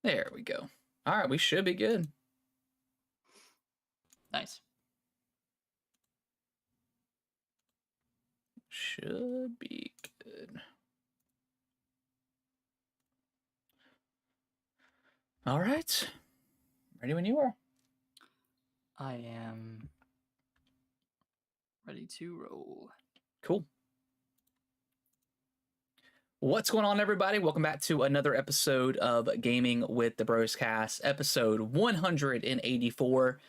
There we go. All right, we should be good. Nice. Should be good. All right. Ready when you are. I am ready to roll. Cool. What's going on, everybody? Welcome back to another episode of Gaming with the Bros Cast, episode 184.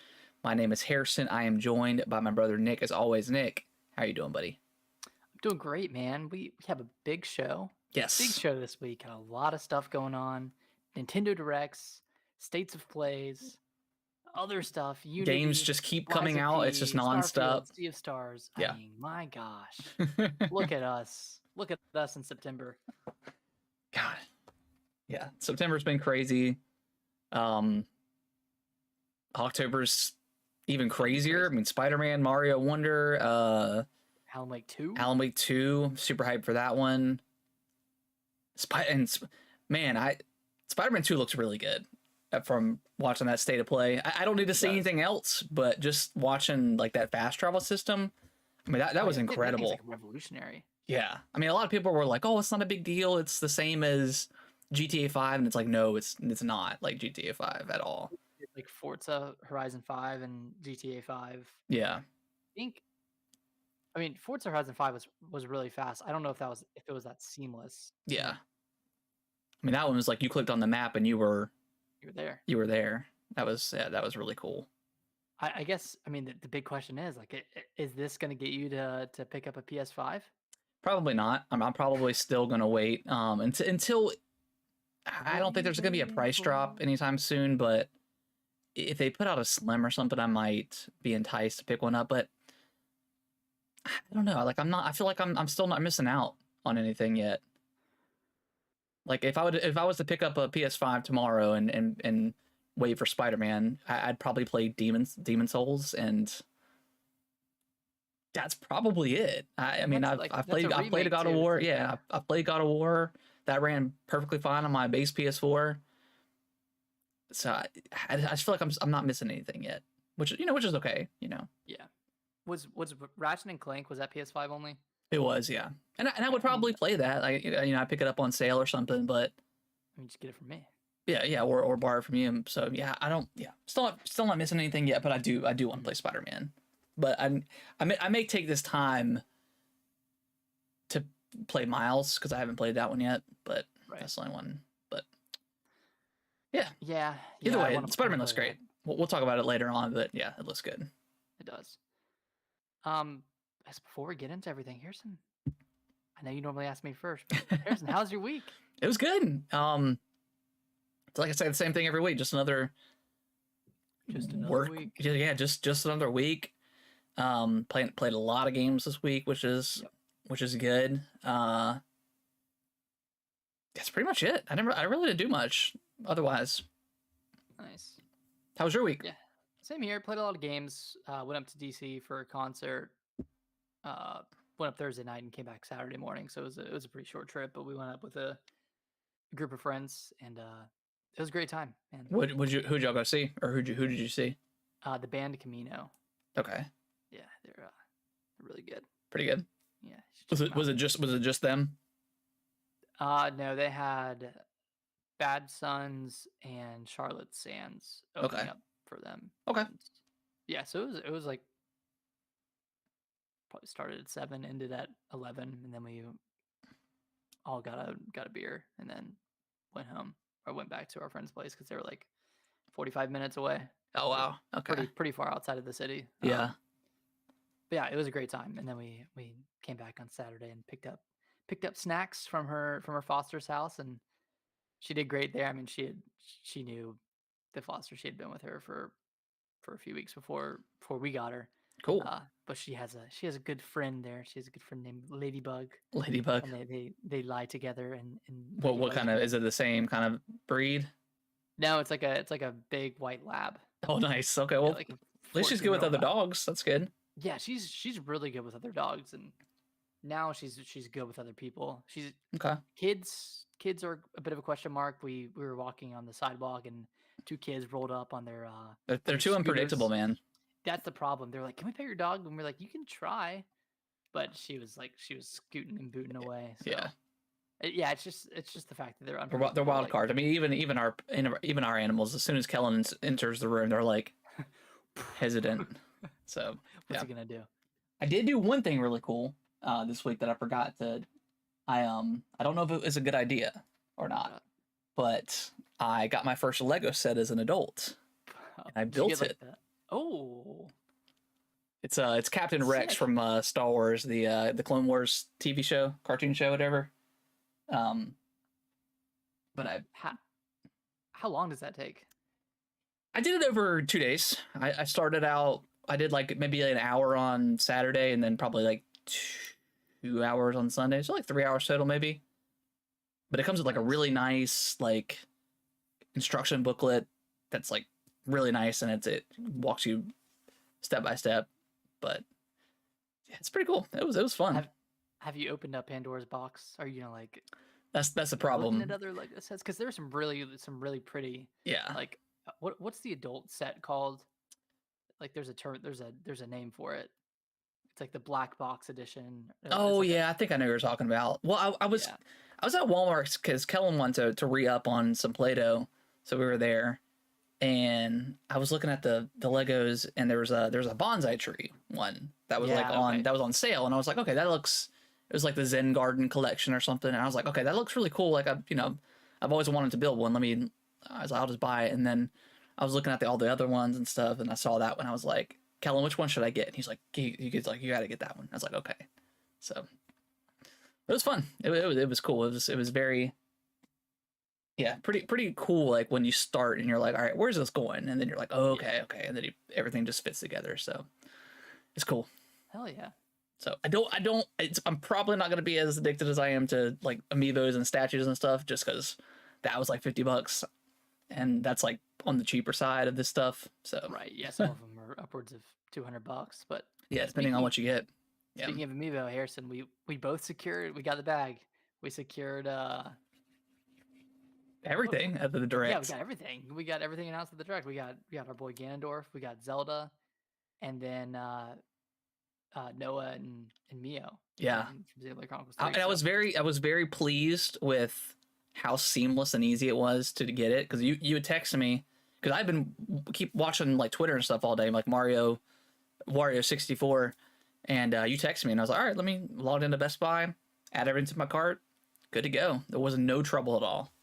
My name is Harrison. I am joined by my brother Nick, as always. Nick, how are you doing, buddy? I'm doing great, man. We have a big show. Yes. Big show this week. Got a lot of stuff going on. Nintendo Directs, States of Plays, other stuff. Unity, Games just keep coming Lies of out. P, It's just nonstop. Starfield, Sea of Stars. Yeah. I mean, my gosh. Look at us. Look at us in September. God. Yeah. September's been crazy. October's even crazier. I mean, Spider-Man, Mario Wonder, Alan Wake 2. Alan Wake 2, super hyped for that one. Spider-Man 2 looks really good from watching that state of play. I don't need to see anything else, but just watching like that fast travel system. I mean, that was incredible. That thing's, like, revolutionary. Yeah. I mean, a lot of people were like, oh, it's not a big deal. It's the same as GTA 5. And it's like, no, it's not like GTA 5 at all. It's like Forza Horizon 5 and GTA 5. Yeah. I mean, Forza Horizon 5 was really fast. I don't know if it was that seamless. Yeah. I mean, that one was like you clicked on the map and you were there. You were there. That was really cool. I guess, I mean, the big question is, like, is this going to get you to pick up a PS5? Probably not. I'm probably still going to wait until I don't think there's going to be a price drop anytime soon, but if they put out a Slim or something, I might be enticed to pick one up, but I don't know. Like, I feel like I'm still not missing out on anything yet. Like, if I was to pick up a PS5 tomorrow and wait for Spider-Man, I'd probably play Demon Souls, and that's probably it. I mean, I've played a God of War. Yeah, I've played God of War. That ran perfectly fine on my base PS4. So I just feel like I'm not missing anything yet, which is okay. Yeah. Was Ratchet and Clank, was that PS5 only? It was, yeah. And I would probably play that. I pick it up on sale or something, but I mean, just get it from me. Yeah, or borrow it from you. So yeah, still not missing anything yet, but I do want to play Spider-Man. But I may take this time to play Miles because I haven't played that one yet, but that's the only one. But yeah. Either way, Spider-Man looks great. We'll talk about it later on, but yeah, it looks good. It does. As before we get into everything, Harrison, I know you normally ask me first, but Harrison, how's your week? It was good. Like I say, the same thing every week. Just another week. Yeah, just another week. Played a lot of games this week, which is good. That's pretty much it. I really didn't do much otherwise. Nice. How was your week? Yeah, same here. Played a lot of games. Went up to DC for a concert. Went up Thursday night and came back Saturday morning. So it was a pretty short trip, but we went up with a group of friends, and it was a great time. Man. Who'd y'all go see, or who did you see? The band Camino. Okay. Yeah, they're really good. Pretty good. Yeah. Was it just them? No, they had Bad Sons and Charlotte Sands opening up for them. Okay. And yeah, so it was like probably started at 7, ended at 11, and then we all got a beer and then went home or went back to our friend's place because they were like 45 minutes away. Oh wow. Okay. Pretty far outside of the city. Yeah. But yeah, it was a great time. And then we came back on Saturday and picked up snacks from her Foster's house, and she did great there. I mean, she knew the Foster. She had been with her for a few weeks before we got her. Cool. But she has a good friend there. She has a good friend named Ladybug. And they lie together and what kind of, is it the same kind of breed? No, it's like a big white lab. Oh, nice. Okay, well, like at least she's good with other dogs. That's good. Yeah, she's really good with other dogs, and now she's good with other people. She's okay. Kids kids are a bit of a question mark. We were walking on the sidewalk and two kids rolled up on their They're too unpredictable, scooters. man. That's the problem. They're like, "Can we pet your dog?" And we're like, "You can try," but she was scooting and booting away. Yeah. So yeah, it's just the fact that they're They're unpredictable. wild Like, cards. I mean, even our animals. As soon as Kellen enters the room, they're like hesitant. So what's yeah, he gonna do? I did do one thing really cool this week that I forgot to. I don't know if it was a good idea or not, but I got my first Lego set as an adult, and I Did you built get, like, it. Oh, It's Captain Rex sick. from Star Wars, the Clone Wars TV show, cartoon show, whatever. But How long does that take? I did it over 2 days. I started out. I did like maybe an hour on Saturday, and then probably like 2 hours on Sunday. So like 3 hours total, maybe. But it comes with like a Nice. really nice like instruction booklet that's like really nice, and it walks you step by step. But yeah, it's pretty cool. It was fun. Have you opened up Pandora's box? Are you gonna like That's the looking problem. at other Lego sets? Because there's some really pretty Yeah. like what's the adult set called? Like there's a name for it. It's like the black box edition. Oh It's like yeah, I think I know what you're talking about. Well, I was yeah. I was at Walmart because Kellen wanted to re up on some Play-Doh, so we were there, and I was looking at the Legos, and there was a bonsai tree one that was like Yeah, on okay. that was on sale, and I was like, okay, that looks. It was like the Zen Garden collection or something, and I was like, okay, that looks really cool. Like I've always wanted to build one. I'll just buy it, and then I was looking at all the other ones and stuff, and I saw that one. I was like, Kellen, which one should I get? And he's like, you got to get that one. I was like, okay. So it was fun. It was cool. It was very, yeah, pretty cool. Like when you start and you're like, all right, where's this going? And then you're like, oh, okay, and then everything just fits together. So it's cool. Hell yeah. So I'm probably not gonna be as addicted as I am to like amiibos and statues and stuff, just because that was like $50, and that's like on the cheaper side of this stuff. So Right. Yeah. Some of them are upwards of $200, but yeah, depending on what you get. Yeah. Speaking of amiibo, Harrison, we both secured. We got the bag. We secured Everything at the direct. Yeah, we got everything. We got everything announced at the direct. We got our boy Ganondorf. We got Zelda, and then Noah and Mio. Yeah. From Xenoblade Chronicles 3. And I was very pleased with how seamless and easy it was to get it, because you would text me, because I've been keep watching like Twitter and stuff all day, like Wario 64, and you texted me, and I was like, all right, let me log into Best Buy, add everything to my cart, good to go. There was no trouble at all.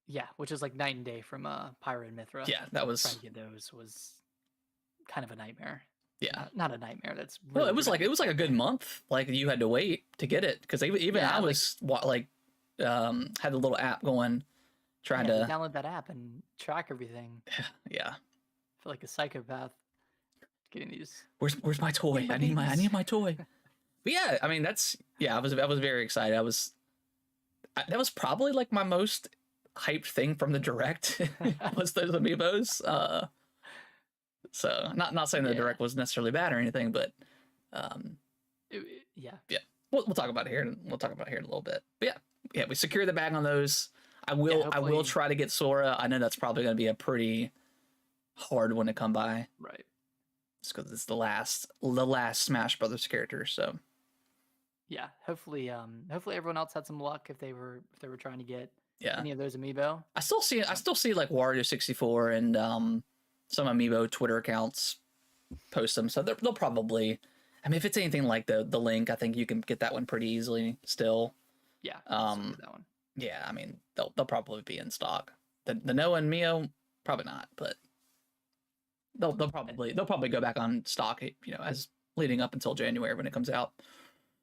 Yeah, which is like night and day from Pyra and Mithra. Yeah, that was trying to get those was kind of a nightmare. Yeah, not a nightmare. That's really, well, it was like a good month. Like you had to wait to get it, because even I was like had the little app going, trying to download that app and track everything. Yeah, I feel like a psychopath getting these. Where's my toy? I need my toy. But yeah, I mean I was very excited. That was probably like my most hyped thing from the direct was those amiibos. So not saying the direct was necessarily bad or anything, but yeah. We'll talk about it here. We'll talk about it here in a little bit. But yeah, we secured the bag on those. I will try to get Sora. I know that's probably going to be a pretty hard one to come by. Right. Just because it's the last Smash Brothers character. So yeah, hopefully everyone else had some luck if they were trying to get any of those amiibo. I still see like Wario 64 and some amiibo Twitter accounts post them. So they'll probably, I mean, if it's anything like the link, I think you can get that one pretty easily still. Yeah. That one. Yeah, I mean, they'll probably be in stock. The Noah and Mio, probably not, but they'll probably go back on stock, as leading up until January when it comes out.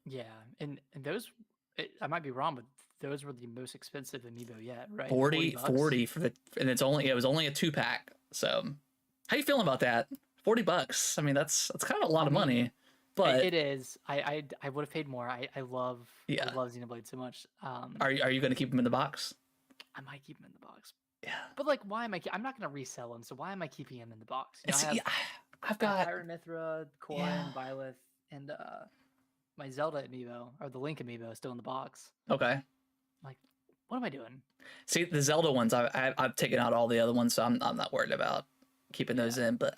Yeah, and those, I might be wrong, but those were the most expensive amiibo yet, right? 40 for and it was only a 2-pack. So, how you feeling about that? $40. I mean, that's kind of a lot of money. But it is. I would have paid more. I love Xenoblade so much. Are you going to keep them in the box? I might keep them in the box. Yeah. But like, why am I'm not going to resell them. So why am I keeping them in the box? I've got Pyra, Mithra, Corrin, Byleth, and my Zelda amiibo or the Link amiibo is still in the box. Okay. Like, What am I doing? See, the Zelda ones, I've taken out all the other ones, so I'm not worried about keeping Yeah. those in. But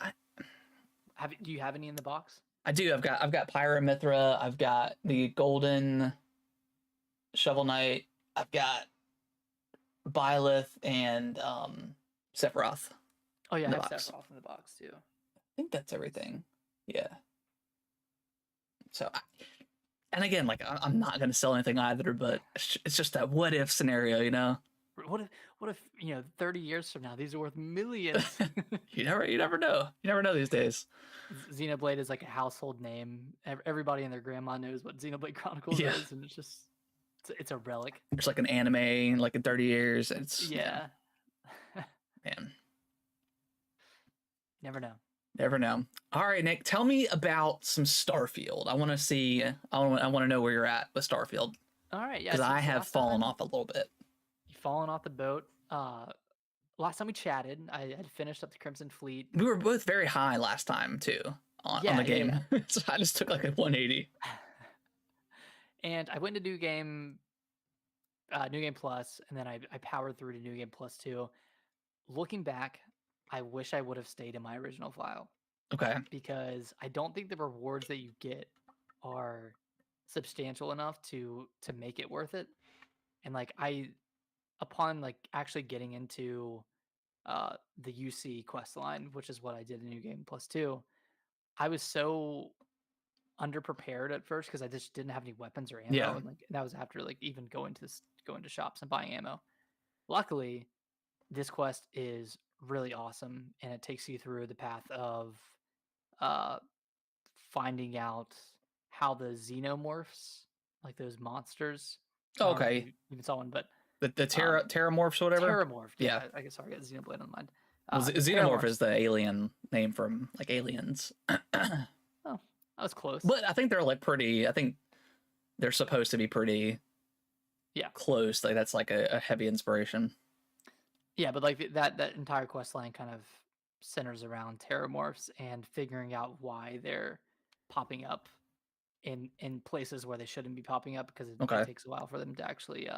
Do you have any in the box? I do. I've got Pyramithra. I've got the Golden Shovel Knight. I've got Byleth and Sephiroth Oh yeah, in I the have box. Sephiroth in the box too. I think that's everything. Yeah. So, and again, like I'm not gonna sell anything either, but it's just that what if scenario, you know? What if 30 years from now these are worth millions? You never know. You never know these days. Xenoblade is like a household name. Everybody and their grandma knows what Xenoblade Chronicles Yeah. is, and it's a relic. There's like an anime like in 30 years. It's Yeah. man. Never know. Never know. All right, Nick, tell me about some Starfield. I want to see. I want to know where you're at with Starfield All right, yeah. because So I have last time fallen off a little bit. you've fallen off the boat. Last time we chatted, I had finished up the Crimson Fleet. We were both very high last time too on the game, so I just took like a 180. And I went to New Game Plus, and then I powered through to New Game Plus 2. Looking back, I wish I would have stayed in my original file Okay. because I don't think the rewards that you get are substantial enough to make it worth it. And like upon like actually getting into the UC quest line, which is what I did in New Game Plus 2, I was so underprepared at first because I just didn't have any weapons or ammo, Yeah. and like that was after like even going to shops and buying ammo. Luckily, this quest is really awesome, and it takes you through the path of uh, finding out how the xenomorphs, like those monsters. I don't know if Okay. you even saw one, but The Terramorphs or whatever. Terramorph. Yeah. I guess sorry, I got Xenoblade on the mind. Well, The Xenomorph Terramorphs. is the alien name from like Aliens. Oh, that was close. But I think they're like pretty. I think they're supposed to be pretty. Yeah. Close. Like that's like a heavy inspiration. Yeah, but like that entire quest line kind of centers around terramorphs and figuring out why they're popping up in places where they shouldn't be popping up because Okay. it takes a while for them to actually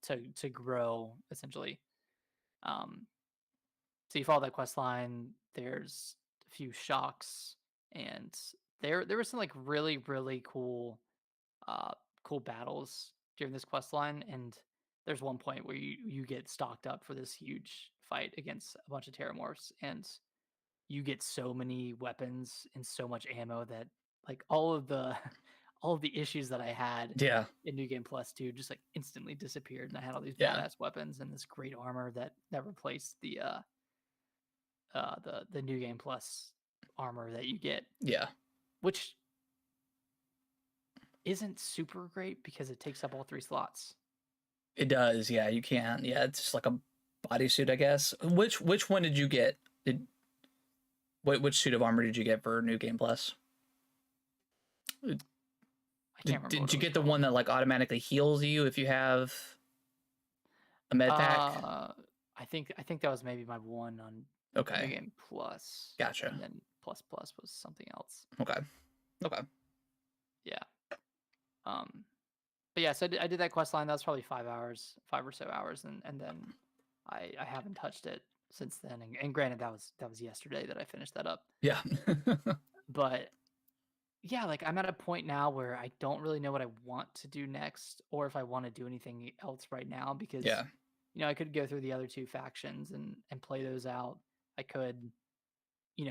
to grow essentially. So you follow that quest line. There's a few shocks, and there were some like really cool cool battles during this quest line, and there's one point where you get stocked up for this huge fight against a bunch of terramorphs, and you get so many weapons and so much ammo that like all of the all of the issues that I had Yeah. in New Game Plus 2 just like instantly disappeared, and I had all these Yeah. badass weapons and this great armor that replaced the New Game Plus armor that you get, Yeah. which isn't super great because it takes up all 3 slots. It does. Yeah. You can't. Yeah. It's just like a bodysuit, I guess. Which one did you get? Which suit of armor did you get for New Game Plus? I can't remember. Did you get the one that like automatically heals you if you have a med pack? I think that was maybe my one on New Game Plus. Gotcha. And then plus was something else. Okay. Yeah. But yeah, so I did that quest line. That was probably 5 or so hours, and then I haven't touched it since then. And granted, that was yesterday that I finished that up. Yeah. But yeah, like I'm at a point now where I don't really know what I want to do next, or if I want to do anything else right now, because I could go through the other 2 factions and play those out. I could,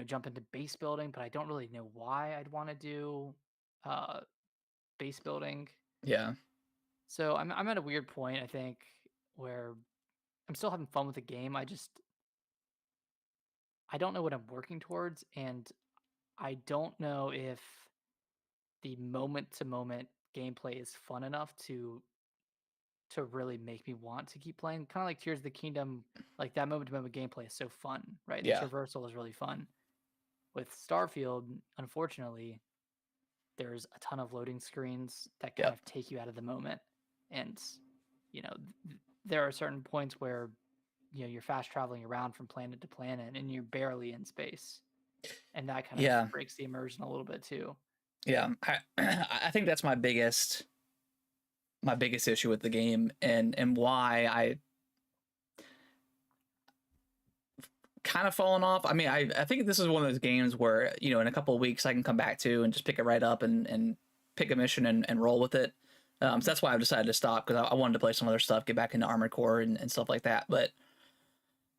jump into base building, but I don't really know why I'd want to do base building. Yeah. So I'm at a weird point, I think, where I'm still having fun with the game. I don't know what I'm working towards, and I don't know if the moment to moment gameplay is fun enough to really make me want to keep playing. Kind of like Tears of the Kingdom, like that moment to moment gameplay is so fun, right? Yeah. The traversal is really fun. With Starfield, unfortunately, there's a ton of loading screens that kind of take you out of the moment. And, there are certain points where, you're fast traveling around from planet to planet and you're barely in space. And that kind of breaks the immersion a little bit too. Yeah. I think that's my biggest my biggest issue with the game, and why I kind of fallen off. I mean, I think this is one of those games where, you know, in a couple of weeks I can come back to and just pick it right up and pick a mission and roll with it. So that's why I've decided to stop, because I wanted to play some other stuff, get back into Armored Core and stuff like that. But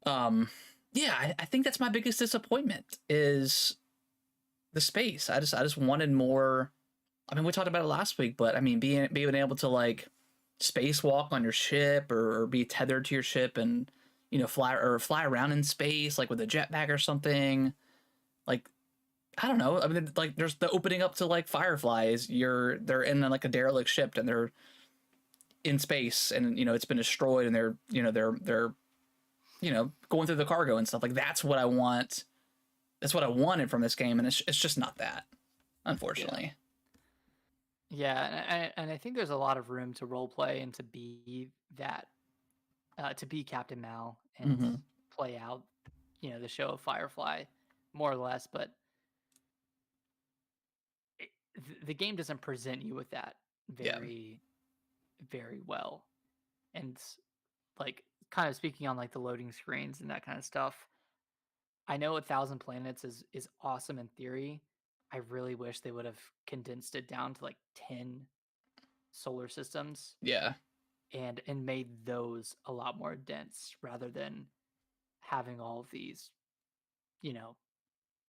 yeah, I think that's my biggest disappointment is the space. I just wanted more. I mean, we talked about it last week, but I mean, being able to like spacewalk on your ship, or be tethered to your ship and, you know, fly around in space, like with a jetpack or something. Like, I don't know. I mean, like, there's the opening up to like Fireflies. They're in like a derelict ship and they're in space, and, you know, it's been destroyed, and they're you know, going through the cargo and stuff. Like, that's what I want. That's what I wanted from this game, and it's just not that, unfortunately. Yeah, and I think there's a lot of room to role play and to be that, to be Captain Mal and Mm-hmm. play out, you know, the show of Firefly, more or less. But the game doesn't present you with that Yeah. very, very well. And like, kind of speaking on like the loading screens and that kind of stuff, I know 1,000 planets is awesome in theory. I really wish they would have condensed it down to like 10 solar systems Yeah. and made those a lot more dense, rather than having all of these, you know,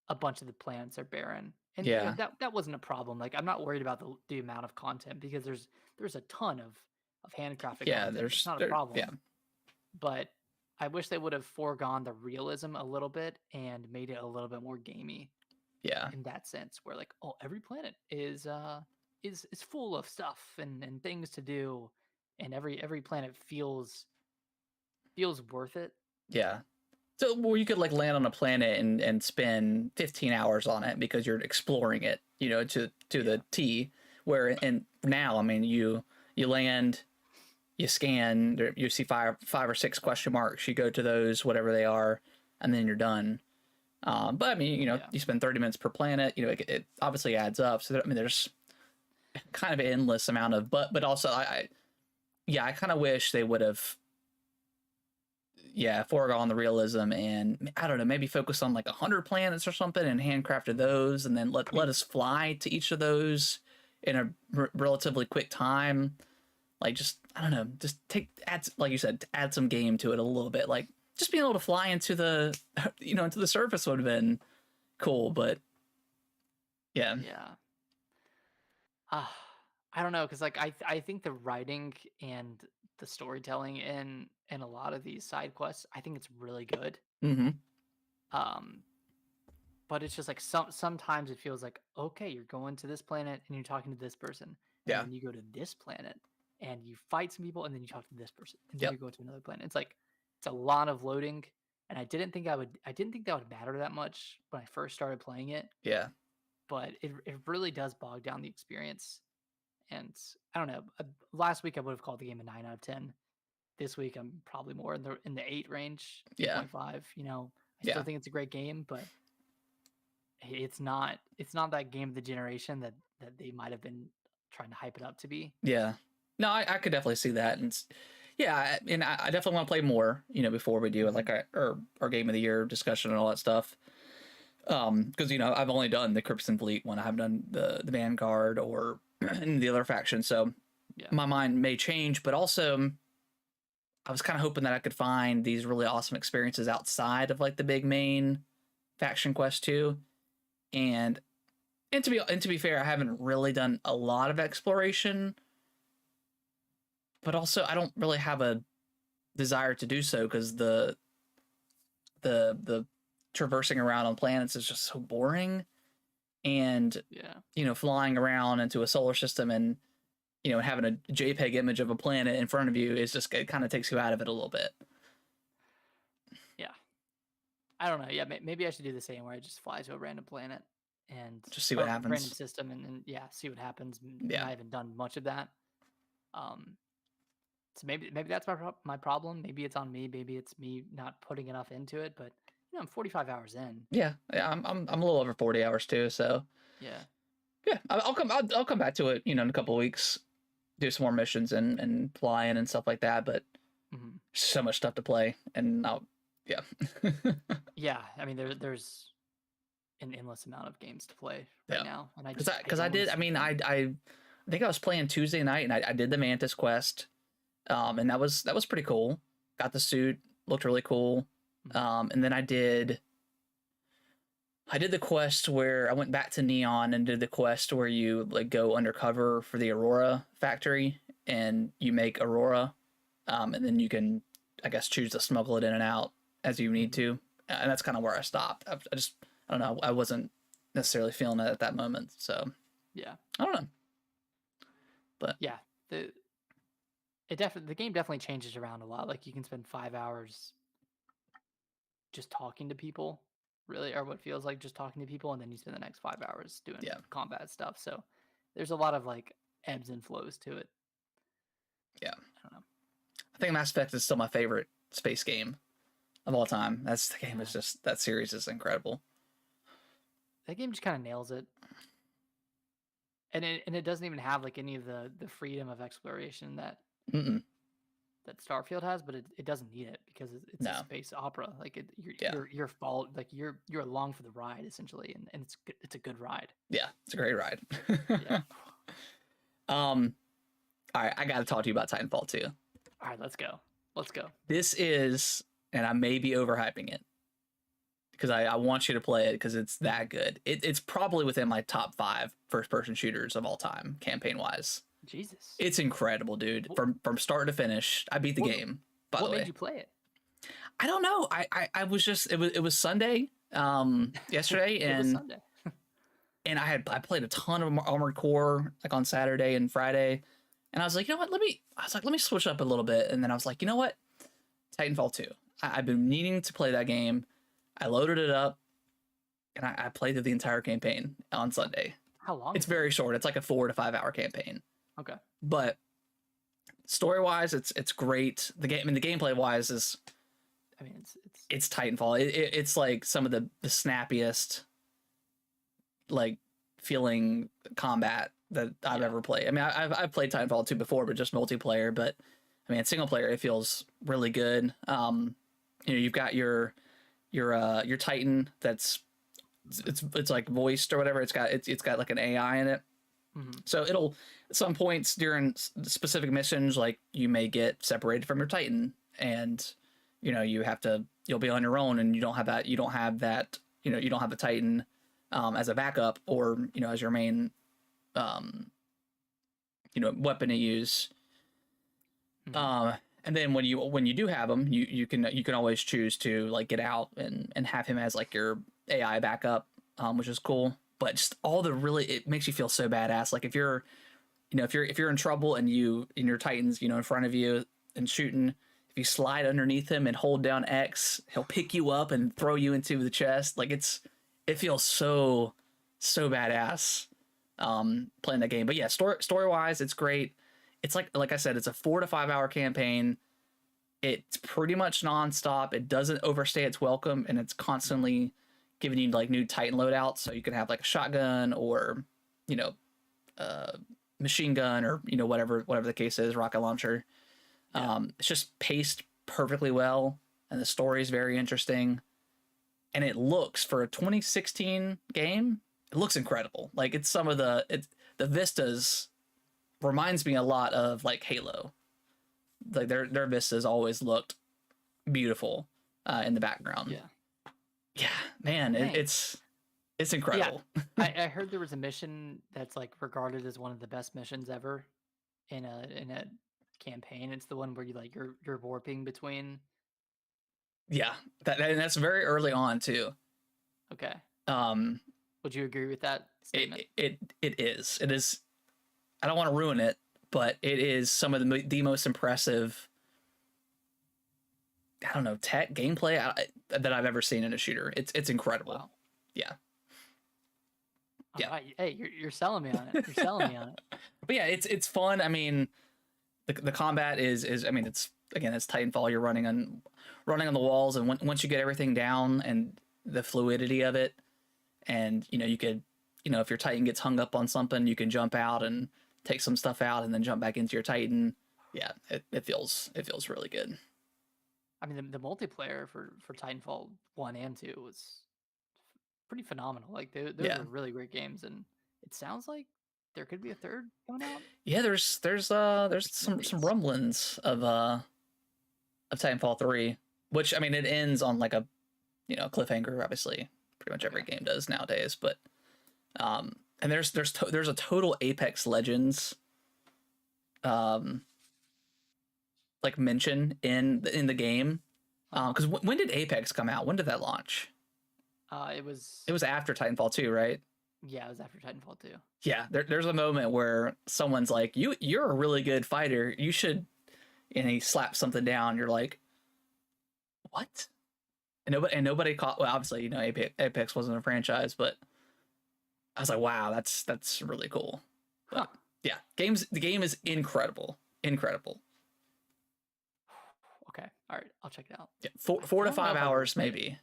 a bunch of the planets are barren. And you know, Yeah. that wasn't a problem. Like, I'm not worried about the amount of content, because there's a ton of handcrafted Yeah. content. It's not a Yeah. problem. But I wish they would have foregone the realism a little bit and made it a little bit more gamey Yeah. in that sense, where like, oh, every planet is full of stuff and things to do, and every planet feels worth it. Yeah. So, well, you could like land on a planet and spend 15 hours on it because you're exploring it, you know, to the T. Where, and now, I mean, you land, you scan, you see five or six question marks, you go to those, whatever they are, and then you're done. But I mean, you know, you spend 30 minutes per planet, you know, it obviously adds up. So I mean, there's kind of an endless amount of, but also I kind of wish they would have, foregone the realism, and I don't know, maybe focus on like 100 planets or something and handcrafted those, and then let us fly to each of those in a relatively quick time. Like, just, I don't know, just add, like you said, add some game to it a little bit. Like, just being able to fly into the, you know, into the surface would have been cool, but yeah. Yeah. I don't know, because like, I think the writing and the storytelling in a lot of these side quests, I think it's really good. Mm-hmm. Um, but it's just like, sometimes it feels like, okay, you're going to this planet and you're talking to this person, and Yeah. then you go to this planet and you fight some people, and then you talk to this person, and then Yep. you go to another planet. It's like, it's a lot of loading, and I didn't think that would matter that much when I first started playing it, Yeah. but it really does bog down the experience. And I don't know. Last week I would have called the game a 9 out of 10. This week I'm probably more in the 8 range, Yeah. 8.5. You know, I Yeah. still think it's a great game, but it's not that game of the generation that they might have been trying to hype it up to be. Yeah. No, I could definitely see that, and and I definitely want to play more, you know, before we do like our game of the year discussion and all that stuff. Because, you know, I've only done the Crimson Fleet one. I haven't done the Vanguard or the other faction, so my mind may change. But also, I was kind of hoping that I could find these really awesome experiences outside of like the big main faction quest too. And to be fair, I haven't really done a lot of exploration, but also I don't really have a desire to do so, because the traversing around on planets is just so boring. And you know, flying around into a solar system and, you know, having a JPEG image of a planet in front of you is just, it kind of takes you out of it a little bit. Yeah, I don't know. Yeah, maybe I should do the same, where I just fly to a random planet and Just see what happens. Random system, and see what happens. Yeah. I haven't done much of that. So maybe that's my problem. Maybe it's on me. Maybe it's me not putting enough into it. But you know, I'm 45 hours in. Yeah, I'm a little over 40 hours too. So yeah, I'll come back to it, you know, in a couple of weeks. do some more missions and flying and stuff like that. But Mhm. so much stuff to play, and yeah. Yeah, I mean, there's an endless amount of games to play right Yeah, now, and I because I don't want did. to I skip mean, them. I think I was playing Tuesday night, and I did the Mantis quest, and that was pretty cool. Got the suit, looked really cool. Mhm. And then I did the quest where I went back to Neon and did the quest where you like go undercover for the Aurora factory and you make Aurora, and then you can, I guess, choose to smuggle it in and out as you need Mhm. to. And that's kind of where I stopped. I don't know, I wasn't necessarily feeling it at that moment, so Yeah, I don't know, but yeah. The the game definitely changes around a lot. Like you can spend 5 hours just talking to people, really, or what feels like just talking to people, and then you spend the next 5 hours doing yeah, combat stuff. So there's a lot of like ebbs and flows to it. yeah. I don't know. I think Mass Effect is still my favorite space game of all time. That's the game is Yeah, just that series is incredible. that game just kind of nails it, and it doesn't even have like any of the freedom of exploration Mm-mm, that Starfield has, but it doesn't need it because it's a no, space opera. Like yeah, you're fault like you're along for the ride essentially, and it's a good ride. yeah, it's a great ride. Yeah. um, all right, I got to talk to you about Titanfall 2. All right, let's go. Let's go. This is, and I may be overhyping it because I want you to play it because it's that good. It's probably within my top 5 first person shooters of all time, campaign wise. Jesus. It's incredible, dude. What From start to finish. I beat the what, game, by the what made way. you play it? I don't know. I was just it was Sunday yesterday, It was Sunday. and I played a ton of Armored Core like on Saturday and Friday, and I was like, you know what? Let me switch up a little bit, and then I was like, you know what? Titanfall 2. I've been needing to play that game. I loaded it up, and I played the entire campaign on Sunday. How long It's is it? very short. It's like a 4 to 5 hour campaign, Okay. but story wise, it's great. The game, I mean, the gameplay wise is I mean, it's Titanfall. It's like some of the snappiest like feeling combat that I've yeah. ever played. I mean, I've played Titanfall 2 before, but just multiplayer. But I mean, single player, it feels really good. You know, you've got your Titan that's it's like voiced or whatever. It's got like an AI in it. Hmm. So it'll at some points during specific missions, like you may get separated from your Titan, and you know you'll be on your own, and you don't have that you don't have the Titan as a backup or you know as your main um, weapon to use. Hmm. And then when you do have him, you can always choose to like get out and have him as like your AI backup, which is cool. But just all the really it makes you feel so badass. Like if you're if you're in trouble and your Titan's in front of you and shooting, if you slide underneath him and hold down X, he'll pick you up and throw you into the chest. Like it feels so badass playing that game. But yeah, story wise, it's great. It's like I said, it's a 4 to 5 hour campaign. It's pretty much nonstop. It doesn't overstay its welcome, and it's constantly giving you like new Titan loadouts. So you can have like a shotgun or you know uh, machine gun or whatever the case is, rocket launcher. Yeah. It's just paced perfectly well, and the story is very interesting. And it looks for a 2016 game, it looks incredible. Like it's some of the vistas reminds me a lot of like Halo. Like their vistas always looked beautiful in the background. Yeah. Yeah, man, Dang. it's Yeah. incredible. I heard there was a mission that's like regarded as one of the best missions ever in a campaign. It's the one where you're warping between. Yeah, that's very early on too. Okay. Um, Would you agree with that statement? it is. It is. I don't want to ruin it, but it is some of the most impressive. I don't know tech gameplay that I've ever seen in a shooter. It's incredible. Wow. Yeah, All yeah. right. Hey, you're selling me on it. You're selling me on it. But yeah, it's fun. I mean, the combat is I mean it's again it's Titanfall. You're running on the walls, and once you get everything down and the fluidity of it, and you could if your Titan gets hung up on something, you can jump out and take some stuff out, and then jump back into your Titan. Yeah, it feels really good. I mean, the multiplayer for Titanfall 1 and 2 was pretty phenomenal. Like those Yeah. were really great games, and it sounds like there could be a third coming out. Yeah, there's some Updates. rumblings of Titanfall 3, which I mean it ends on like a cliffhanger, obviously. Pretty much every game does nowadays, but and there's a total Apex Legends like mention in the game. Because when did Apex come out? When did that launch? It was after Titanfall 2, right? Yeah, it was after Titanfall 2. Yeah, there's a moment where someone's like, you're a really good fighter. You should, and he slaps something down. You're like, what? And nobody caught. Well, obviously, Apex wasn't a franchise, but I was like, wow, that's really cool. But, yeah, the game is incredible. Okay, all right, I'll check it out. Yeah, 4 to 5 hours maybe.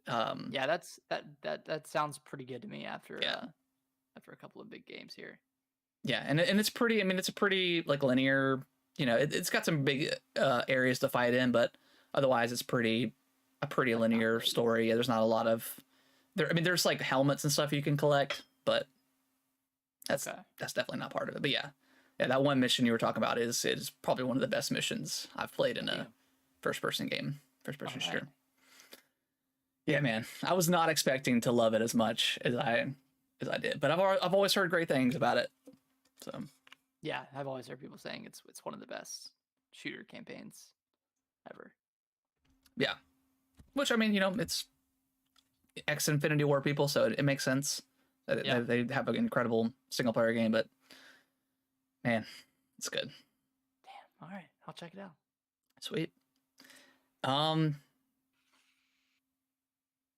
Yeah, that sounds pretty good to me after after a couple of big games here. Yeah, and it's pretty. I mean, it's a pretty like linear. It's got some big areas to fight in, but otherwise, it's a pretty linear story. Yeah, there's not a lot of there. I mean, there's like helmets and stuff you can collect, but that's definitely not part of it. But yeah, that one mission you were talking about is probably one of the best missions I've played in a first person shooter. Yeah, man, I was not expecting to love it as much as I did, but I've always heard great things about it. So yeah, I've always heard people saying it's one of the best shooter campaigns ever. Yeah, which I mean, it's X Infinity War people, so it makes sense. They have an incredible single player game, but man, it's good. Damn. All right, I'll check it out. Sweet.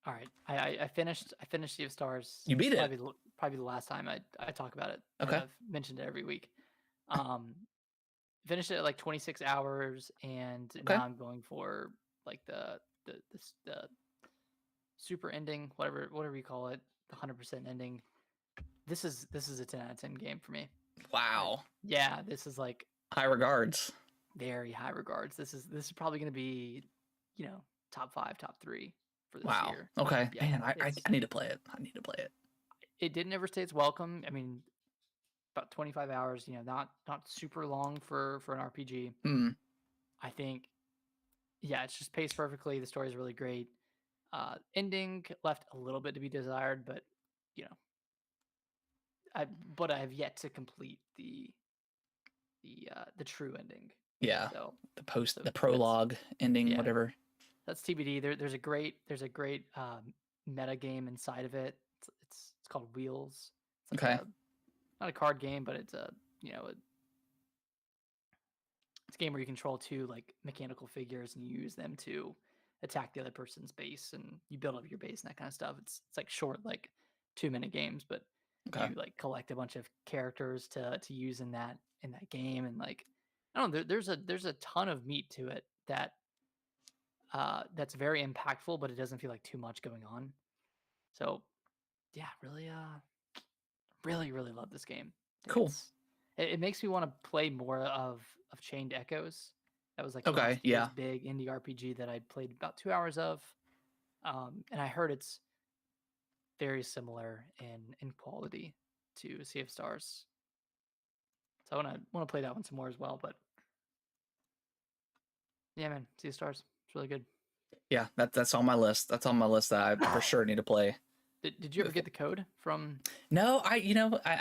All right, I finished Sea of Stars. You beat it. Probably the last time I talk about it. Okay. I've mentioned it every week. Finished it at like 26 hours, and now I'm going for like the super ending, whatever you call it, the 100% ending. This is a 10 out of 10 game for me. Wow. Yeah, this is like high regards. Very high regards. This is probably going to be, top 5, top 3 for this year. Okay. Yeah, man, I need to play it. It didn't overstay its welcome. I mean, about 25 hours, not super long for an RPG. I think, it's just paced perfectly. The story is really great. Ending left a little bit to be desired, but I have yet to complete the true ending. Yeah. So the prologue ending, whatever. That's TBD. There's a great meta game inside of it. It's called Wheels. It's like not a card game, but it's it's a game where you control 2 like mechanical figures and you use them to attack the other person's base, and you build up your base and that kind of stuff. It's like short, like 2-minute games, but you like collect a bunch of characters to use in that game, and like I don't know, there's a ton of meat to it that's very impactful, but it doesn't feel like too much going on. So yeah, really love this game. Cool. It makes me want to play more of Chained Echoes. That was like this big indie RPG that I played about 2 hours of, and I heard it's very similar in quality to Sea of Stars. So I want to play that one some more as well. But yeah, man, Sea of Stars, it's really good. Yeah, that's on my list. That's on my list that I for sure need to play. Did you ever get the code from? No, I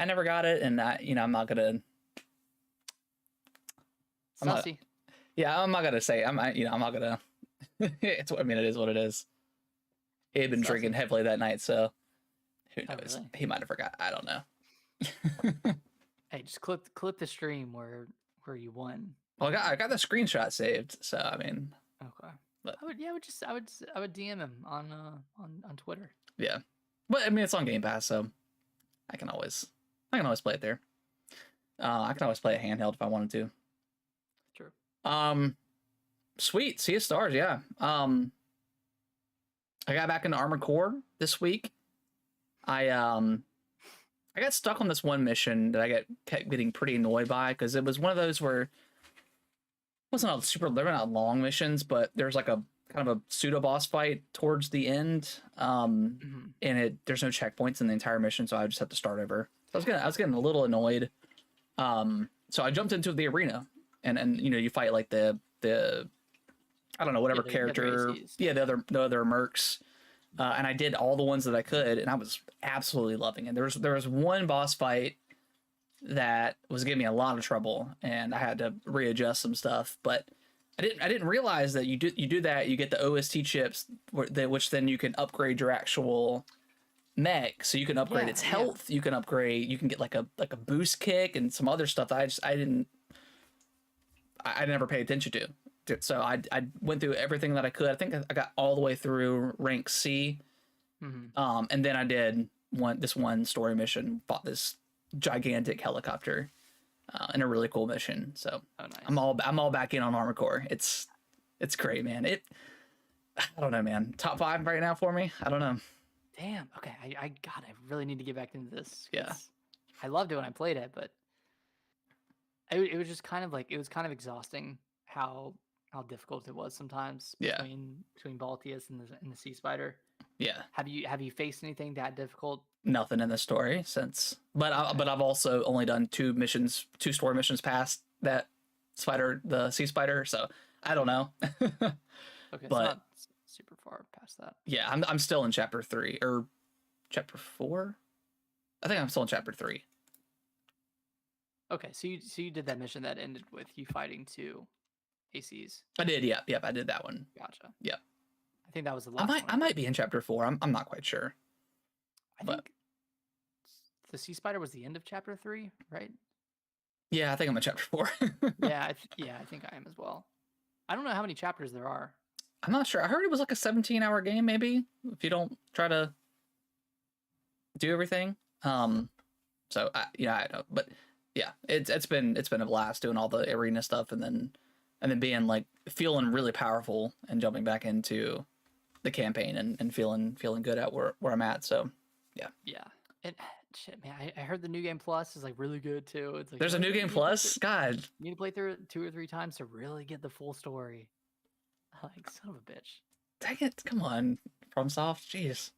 never got it, and I'm not gonna. Sussy. I'm not gonna say. I'm not gonna. It is what it is. He had been drinking heavily that night, so who knows? Really? He might have forgot. I don't know. Hey, just clip the stream where you won. Well, I got the screenshot saved, so I mean. Okay. But I would DM him on Twitter. Yeah, but I mean it's on Game Pass, so I can always play it there. I can always play a handheld if I wanted to. True. Sweet, Sea of Stars, yeah. I got back into Armored Core this week. I I got stuck on this one mission that kept getting pretty annoyed by because it was one of those where it wasn't a super, they're not long missions, but there's like a kind of a pseudo boss fight towards the end. Mhm. And there's no checkpoints in the entire mission, so I just had to start over. So I was getting a little annoyed. So I jumped into the arena, and you fight like the I don't know, Yeah, whatever the other character, ACs. yeah, the other mercs. And I did all the ones that I could, and I was absolutely loving it. There was one boss fight that was giving me a lot of trouble, and I had to readjust some stuff. But I didn't realize that you do that, you get the OST chips, which then you can upgrade your actual mech, so you can upgrade its Yeah. health, you can get like a boost kick and some other stuff that I never paid attention to. So I went through everything that I could. I think I got all the way through rank C. Mhm. And then I did this one story mission, fought this gigantic helicopter in a really cool mission. So Oh, nice. I'm all back in on Armored Core. It's great, man. I don't know, man. Top 5 right now for me. I don't know. Damn. Okay. God, I really need to get back into this. Yeah. 'Cause I loved it when I played it, but it was just kind of like it was kind of exhausting how difficult it was sometimes Yeah. between Baltius and the Sea Spider. Yeah. Have you faced anything that difficult? Nothing in the story since, but Okay. I've also only done two story missions past that the sea spider. So I don't know. Okay, it's But not super far past that. yeah, I'm still in chapter 3 or chapter 4. I think I'm still in chapter 3. Okay, so you did that mission that ended with you fighting two ACs. I did, yep, I did that one. Gotcha. Yep. I think that was the I last might one. I might be in chapter 4. I'm not quite sure. I but- think the Sea Spider was the end of chapter 3, right? Yeah, I think I'm in chapter 4. Yeah, I think I am as well. I don't know how many chapters there are. I'm not sure. I heard it was like a 17-hour game, maybe, if you don't try to do everything. So I don't know, but yeah, it's been a blast doing all the arena stuff, and then being like feeling really powerful and jumping back into the campaign and feeling good at where I'm at. So Yeah. And shit, man, I heard the new game plus is like really good too. It's like there's a new game plus. God, you need to play through it 2 or 3 times to really get the full story. Like, son of a bitch. dang it! Come on, FromSoft. Jeez.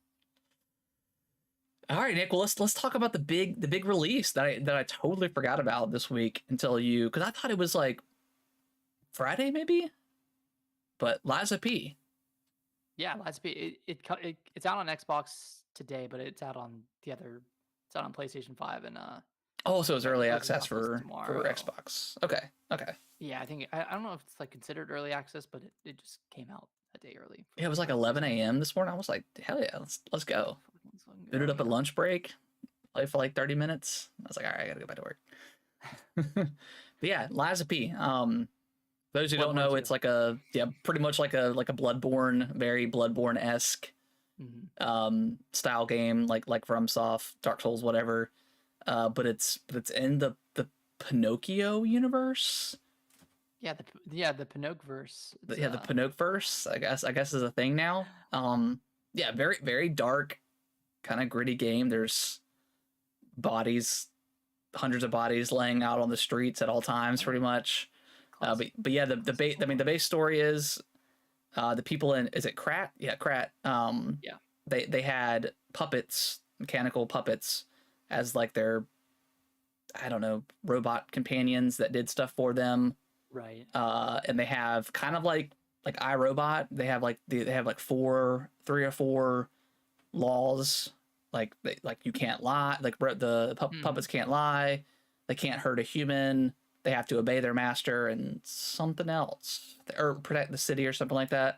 All right, Nick. Well, let's talk about the big release that I totally forgot about this week until because I thought it was like Friday maybe, but Liza P. Yeah, Lies of P. It's out on Xbox today, but it's out on it's out on PlayStation 5 and Oh, so it's early Xbox access for tomorrow. Xbox. Okay. Yeah, I think I don't know if it's like considered early access, but it just came out a day early. Yeah, it was like 11 a.m. this morning. I was like, hell yeah, let's go. Booted up at lunch break, play for like 30 minutes. I was like, all right, I gotta go back to work. But yeah, Liza P. Those who don't know, Bloodborne it's like pretty much like a Bloodborne, very Bloodborne-esque style game, like FromSoft, Dark Souls, whatever. But it's in the Pinocchio universe. Yeah, the Pinocchioverse. The Pinocchioverse, I guess is a thing now. Yeah, very very dark, kind of gritty game. There's bodies, hundreds of bodies laying out on the streets at all times, pretty much. But yeah, the base story is the people is it Krat? Yeah, Krat. Yeah. They had puppets, mechanical puppets, as like their, I don't know, robot companions that did stuff for them. Right. And they have kind of like iRobot. They have like 3 or 4 laws. Like you can't lie. Like the puppets can't lie. They can't hurt a human. They have to obey their master and something else, or protect the city or something like that.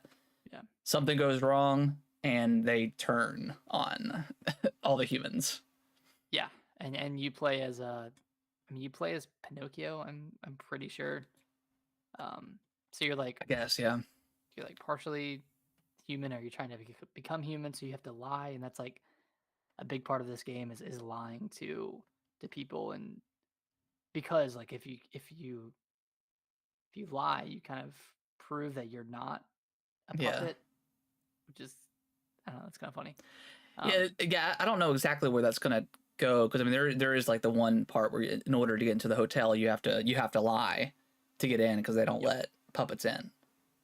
Yeah. Something goes wrong and they turn on all the humans. Yeah, and you play as you play as Pinocchio. I'm pretty sure. So you're like, I guess, yeah. you're like partially human, or you're trying to become human, so you have to lie, and that's like a big part of this game is lying to people, and because like if you lie, you kind of prove that you're not a Yeah. puppet, which is, I don't know, it's kind of funny. Yeah, I don't know exactly where that's gonna go, because I mean there is like the one part where in order to get into the hotel you have to lie to get in because they don't Yep. let puppets in.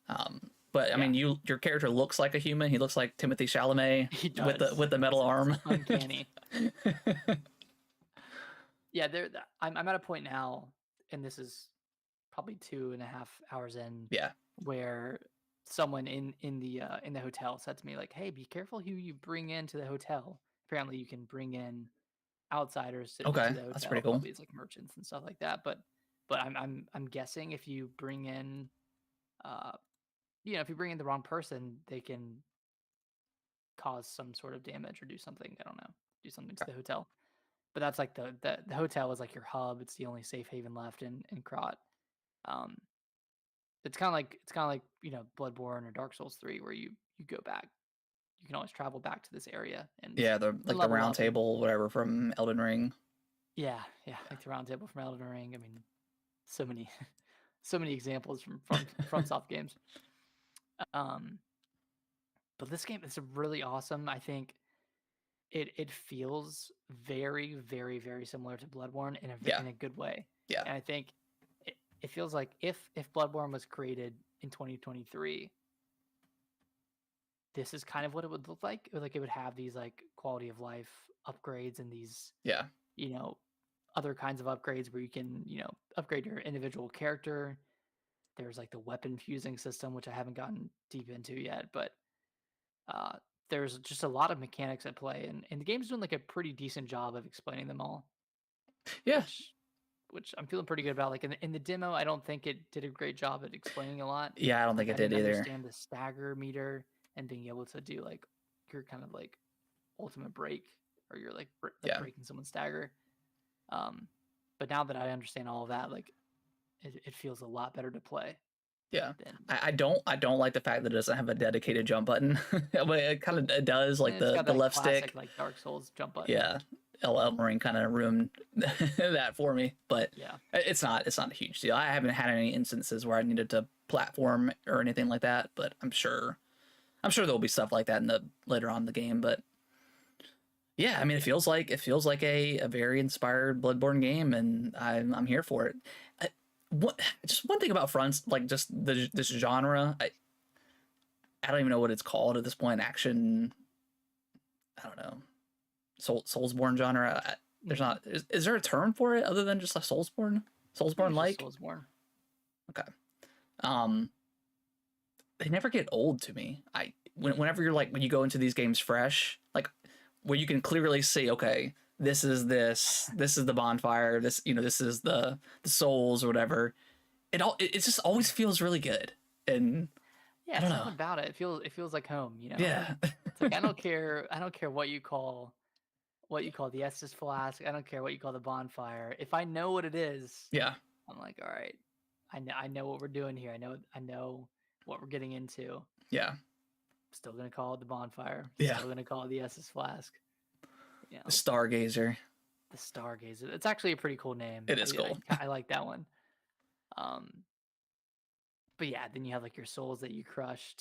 But I Yeah. mean your character looks like a human. He looks like Timothy Chalamet He with does. the metal It's arm. uncanny. Yeah, I'm at a point now, and this is probably 2.5 hours in, Yeah. where someone in the hotel said to me like, "Hey, be careful who you bring into the hotel." Apparently, you can bring in outsiders to Okay, the that's pretty hotel, cool. probably as like merchants and stuff like that. But I'm guessing if you bring in, uh, if you bring in the wrong person, they can cause some sort of damage or do something. I don't know, do something to the hotel. But that's like the hotel is like your hub. It's the only safe haven left in Krot. Um, it's kind of like Bloodborne or Dark Souls 3, where you go back. You can always travel back to this area Yeah, the and like the level round up. And table, whatever from Elden Ring. yeah, yeah, like the round table from Elden Ring. I mean, so many so many examples from FromSoft games. Um, but this game is really awesome. I think it feels very, very, very similar to Bloodborne Yeah, in a good way. yeah, And I think it feels like if Bloodborne was created in 2023, this is kind of what it would look like. Like it would have these like quality of life upgrades and these, yeah, you know, other kinds of upgrades where you can, upgrade your individual character. There's like the weapon fusing system, which I haven't gotten deep into yet, but uh, there's just a lot of mechanics at play, and the game's doing like a pretty decent job of explaining them all, yeah, which I'm feeling pretty good about. Like in the demo, I don't think it did a great job at explaining a lot. yeah. I don't think Like it I did didn't either. understand the stagger meter and being able to do like your kind of like ultimate break, or you're like Yeah, breaking someone's stagger. Um, but now that I understand all of that, like it feels a lot better to play yeah. than I don't like the fact that it doesn't have a dedicated jump button. But it kind of it does, like it's got the that left classic stick. like Dark Souls jump button. Yeah, Elden Ring kind of ruined that for me. But Yeah. it's not a huge deal. I haven't had any instances where I needed to platform or anything like that. But I'm sure there'll be stuff like that in the later on in the game. But yeah, I mean, it feels like a very inspired Bloodborne game, and I'm here for it. What just one thing about fronts, like just this genre, I don't even know what it's called at this point. Action, I don't know, Soulsborne genre. There's Mhm. not is there a term for it other than just a I think Soulsborne it's just like? Soulsborne. Okay. Um, they never get old to me. Whenever you're like when you go into these games fresh, like where you can clearly see, okay, this is the bonfire, this is the souls or whatever. It just always feels really good, and I Yeah, don't know. something about it. It feels like home. Yeah, It's like I don't care what you call the Estus flask. I don't care what you call the bonfire. If I know what it is, yeah, I'm like, all right, I know what we're doing here. I know what we're getting into. yeah, Still gonna call it the bonfire. yeah. Still gonna call it the Estus flask. The The Stargazer. Stargazer. It's actually a pretty cool name. It is cool. I like that one. Um, but yeah, then you have like your souls that you crush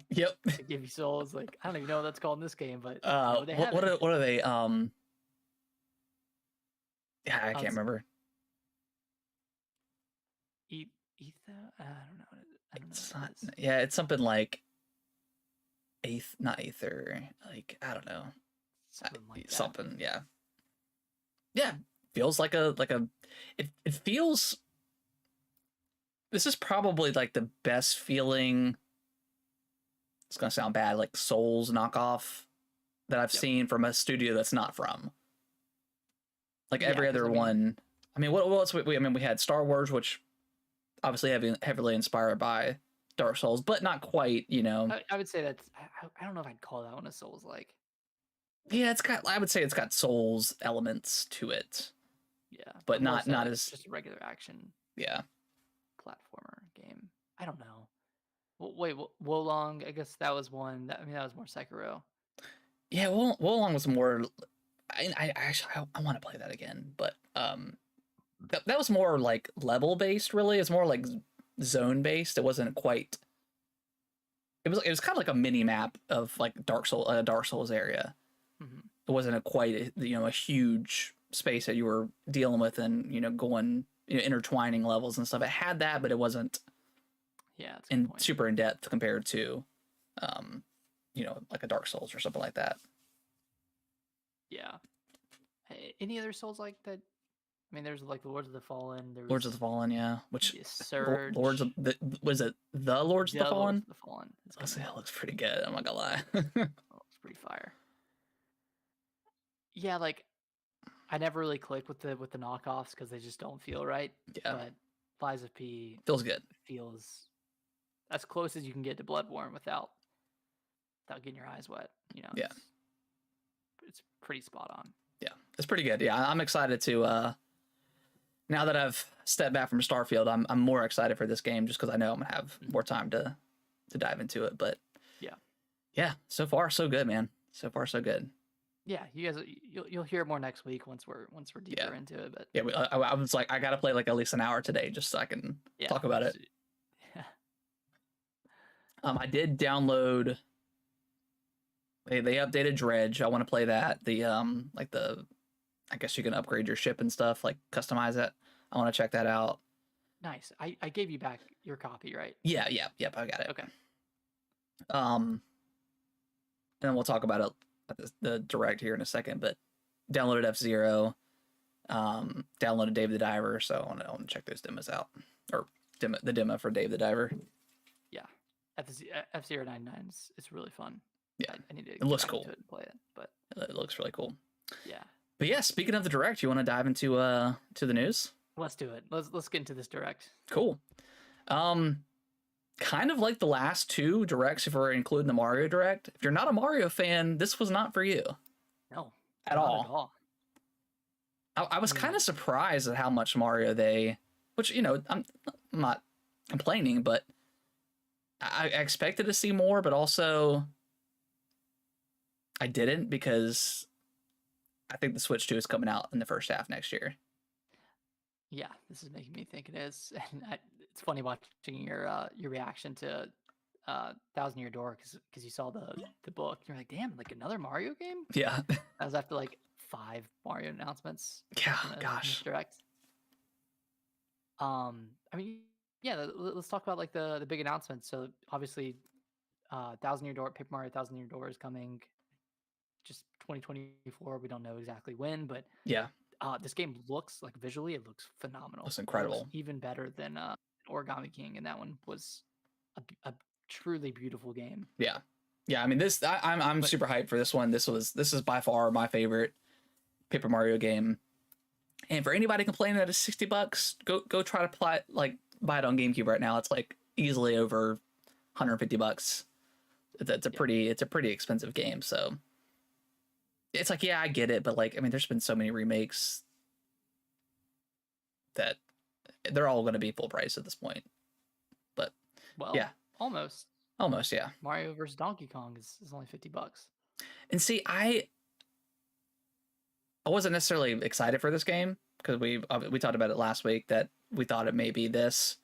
Yep. to give you souls. Like I don't even know what that's called in this game, but they have it. What are they? Yeah, I Oh, can't it's remember. Etha. I don't know It's what not. it is. Yeah, it's something like not Aether. Like I don't know. Something like that. Something. Yeah. Yeah. Feels like a. It feels. This is probably like the best feeling. It's gonna sound bad, like Souls knockoff that I've Yep. seen from a studio that's not from. Like Yeah, every 'cause, other I mean, one. I mean, what else? I mean, we had Star Wars, which obviously heavily inspired by Dark Souls, but not quite. You know. I would say that's. I don't know if I'd call that one a Souls like. Yeah, it's got. I would say it's got Souls elements to it, Yeah, but but more so not like as. just a regular action Yeah. platformer game. I don't know. Wait, Wolong. I guess that was one. That was more Sekiro. Yeah. Well, Wolong was more. I actually I want to play that again, but that was more like level based. Really, it's more like zone based. It wasn't quite. It was kind of like a mini map of like Dark Souls area. Hmm. it wasn't a quite a huge space that you were dealing with and going intertwining levels and stuff. It had that, but it wasn't Yeah, that's a good point. super in depth compared to like a Dark Souls or something like that. Yeah. Any other Souls like that? I mean, there's like the Lords of the Fallen. There was Lords of the Fallen, yeah. Which Surge. Lords of the was it the Lords of the Fallen? Lords of the Fallen. That looks pretty good. I'm not gonna lie. It's pretty fire. Yeah, like I never really click with the knockoffs because they just don't feel right. Yeah. But Lies of P feels good. Feels as close as you can get to Bloodborne without getting your eyes wet. Yeah. It's pretty spot on. Yeah, it's pretty good. Yeah, I'm excited to. Now that I've stepped back from Starfield, I'm more excited for this game just because I know I'm gonna have more time to dive into it. But yeah, so far so good, man. So far so good. Yeah, you guys, you'll hear more next week once we're deeper into it. But yeah, I was like, I gotta play like at least an hour today just so I can talk about it. Yeah. I did download. They updated Dredge. I want to play that. I guess you can upgrade your ship and stuff, like customize it. I want to check that out. Nice. I gave you back your copy, right? Yeah, yep, I got it. Okay. And then we'll talk about it at the direct here in a second. But downloaded F-Zero, downloaded Dave the Diver, so I want to check those demos out, or the demo for Dave the Diver. Yeah, F-Zero 99 is really fun. Yeah, I need to. It looks cool. To it and play it, but it looks really cool. Yeah. But yeah, speaking of the direct, you want to dive into to the news? Let's do it. Let's get into this direct. Cool. Kind of like the last two directs, if we're including the Mario direct. If you're not a Mario fan, this was not for you. No, at all. I was kind of surprised at how much Mario which I'm not complaining, but I expected to see more, but also I didn't because I think the Switch 2 is coming out in the first half next year. Yeah, this is making me think it is. And it's funny watching your reaction to Thousand Year Door because you saw the book. You're like, damn, like another Mario game? Yeah. That was after like 5 Mario announcements. Yeah, gosh. Direct. I mean, yeah, let's talk about like the big announcements. So obviously, Thousand Year Door, Paper Mario Thousand Year Door is coming just 2024. We don't know exactly when, but yeah. This game looks like visually, it looks phenomenal. It's incredible. It looks even better than Origami King, and that one was a truly beautiful game. Yeah, yeah. I mean, I'm super hyped for this one. This is by far my favorite Paper Mario game. And for anybody complaining that it's $60, go try to buy it on GameCube right now. It's like easily over $150. It's a pretty expensive game, so. It's like, yeah, I get it, but like, I mean, there's been so many remakes that they're all going to be full price at this point. But yeah, almost, yeah. Mario versus Donkey Kong is only $50. And see, I wasn't necessarily excited for this game because we talked about it last week that we thought it may be this.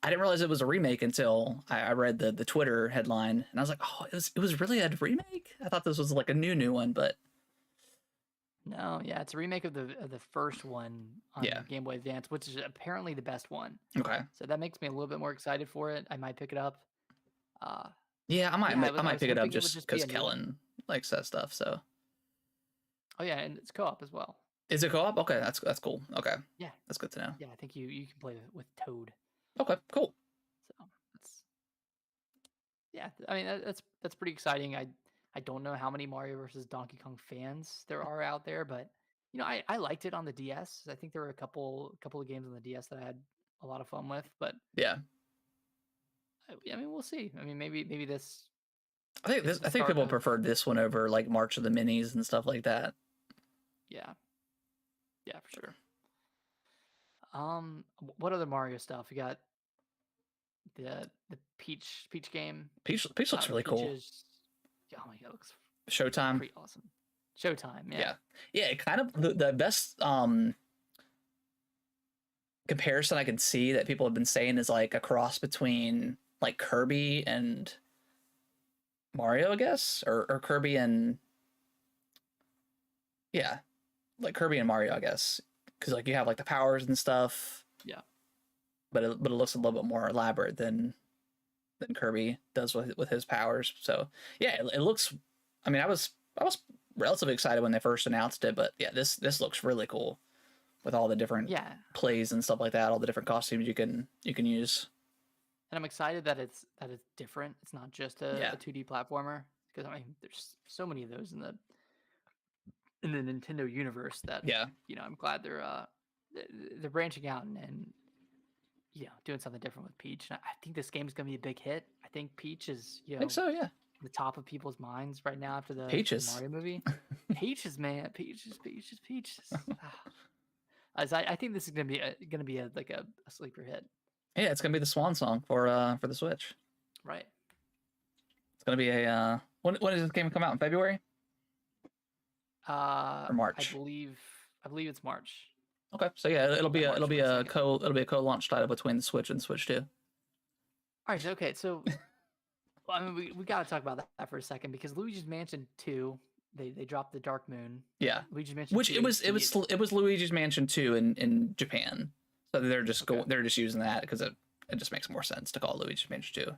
I didn't realize it was a remake until I read the Twitter headline, and I was like, oh, it was really a remake. I thought this was like a new one, but. No, yeah, it's a remake of the first one on Game Boy Advance, which is apparently the best one. Okay. So that makes me a little bit more excited for it. I might pick it up. Yeah, I might pick it up just because Kellen likes that stuff. So. Oh yeah, and it's co-op as well. Is it co-op? Okay, that's cool. Okay. Yeah, that's good to know. Yeah, I think you can play with Toad. Okay, cool. So I mean that's pretty exciting. I don't know how many Mario versus Donkey Kong fans there are out there, but I liked it on the DS. I think there were a couple of games on the DS that I had a lot of fun with, but yeah. I mean, we'll see. I mean, maybe this. I think people preferred this one over like March of the Minis and stuff like that. Yeah. Yeah, for sure. What other Mario stuff? We got the Peach game. Peach looks really cool. Oh my god, it looks Showtime. Pretty awesome. Showtime, yeah. Yeah, kind of the best comparison I can see that people have been saying is like a cross between like Kirby and Mario, I guess, or Kirby and Yeah, like Kirby and Mario, I guess, because like you have like the powers and stuff, Yeah. but it looks a little bit more elaborate than Kirby does with his powers. So yeah, it looks. I mean, I was relatively excited when they first announced it, but yeah, this looks really cool with all the different Yeah. plays and stuff like that, all the different costumes you can use. And I'm excited that it's different. It's not just Yeah, a 2D platformer, because I mean there's so many of those in the Nintendo universe that, yeah, I'm glad they're branching out and doing something different with Peach. And I think this game's gonna be a big hit. I think Peach is, I think so. Yeah, the top of people's minds right now after the Peaches. Mario movie. Peaches, man, Peaches. As I think this is gonna be like a sleeper hit, Yeah, it's gonna be the swan song for the Switch. right? It's gonna be a when does this game come out in February or I March? believe it's March, Okay, so yeah, it'll be like a March it'll be a 22nd. co-launch title between the Switch and Switch 2. All right, okay, so well, I mean, we got to talk about that for a second, because Luigi's Mansion 2, they dropped the Dark Moon. Yeah, Luigi's Mansion which 2 it was Luigi's Mansion 2 in Japan, so okay, they're just using that because it just makes more sense to call it Luigi's Mansion 2.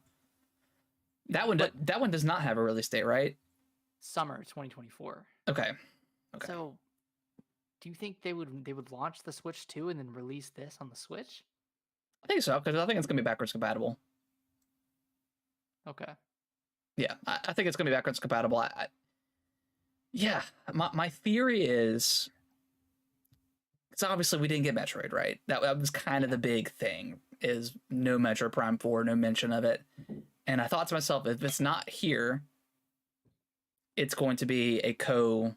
but That one does not have a release date, right? summer 2024. Okay, okay. So, do you think they would launch the Switch 2 and then release this on the Switch? I think so because I think it's gonna be backwards compatible. Okay. Yeah, I think it's gonna be backwards compatible. Yeah, my theory is, because obviously we didn't get Metroid, right? That was kind of Yeah. the big thing, is no Metroid Prime 4, no mention of it. And I thought to myself, if it's not here, it's going to be a co-launch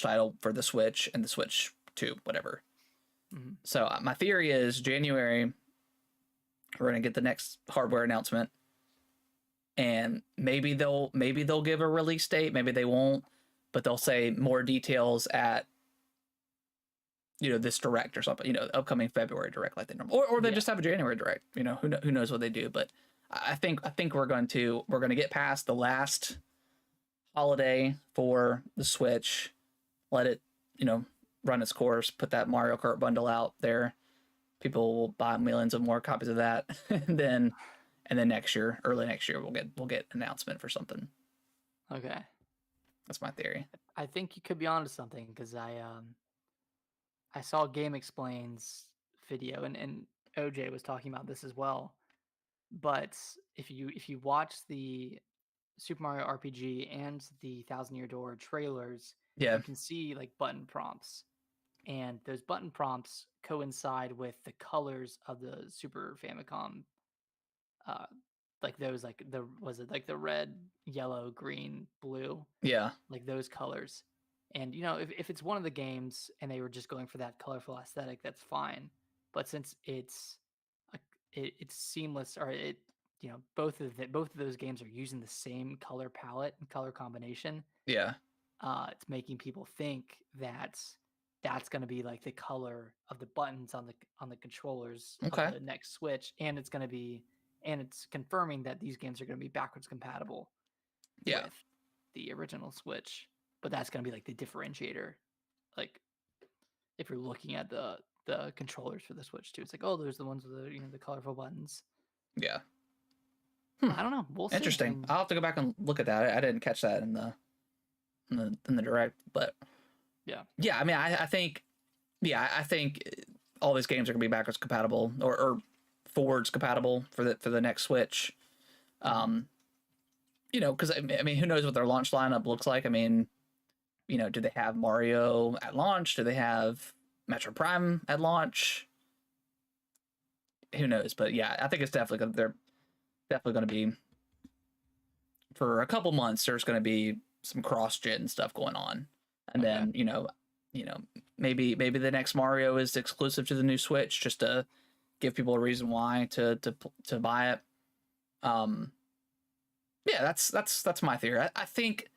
title for the Switch and the Switch 2, whatever. Mm-hmm. So my theory is January, we're going to get the next hardware announcement, and maybe they'll give a release date, maybe they won't, but they'll say more details at this direct or something, upcoming February direct like they normal, or they Yeah. just have a January direct. Who knows what they do, but I think we're going to get past the last holiday for the Switch, let it run its course, put that Mario Kart bundle out there. People will buy millions of more copies of that, and then next year, early next year, we'll get an announcement for something. Okay. That's my theory. I think you could be onto something, because I saw Game Explain's video, and OJ was talking about this as well. But if you watch the Super Mario RPG and the Thousand Year Door trailers, Yeah, you can see like button prompts, and those button prompts coincide with the colors of the Super Famicom. Uh, like those, like the was it like the red, yellow, green, blue, yeah, like those colors. And if it's one of the games and they were just going for that colorful aesthetic, that's fine. But since it's seamless, or both of those games are using the same color palette and color combination, yeah. it's making people think that that's going to be like the color of the buttons on the controllers of Okay. the next Switch, and it's confirming that these games are going to be backwards compatible Yeah, with the original Switch. But that's going to be like the differentiator. Like, if you're looking at the controllers for the Switch too, it's like, oh, there's the ones with the colorful buttons. yeah. I don't know. We'll see. I Interesting. mean, I'll have to go back and look at that. I didn't catch that in the direct, but yeah. yeah. I mean, I think, yeah, I think all these games are gonna be backwards compatible or forwards compatible for the next Switch. Because I mean, who knows what their launch lineup looks like? I mean, do they have Mario at launch? Do they have Metro Prime at launch? Who knows? But yeah, I think they're definitely gonna be, for a couple months. There's gonna be some cross-gen stuff going on, and Okay. then maybe the next Mario is exclusive to the new Switch, just to give people a reason why to buy it. Yeah, that's my theory. I think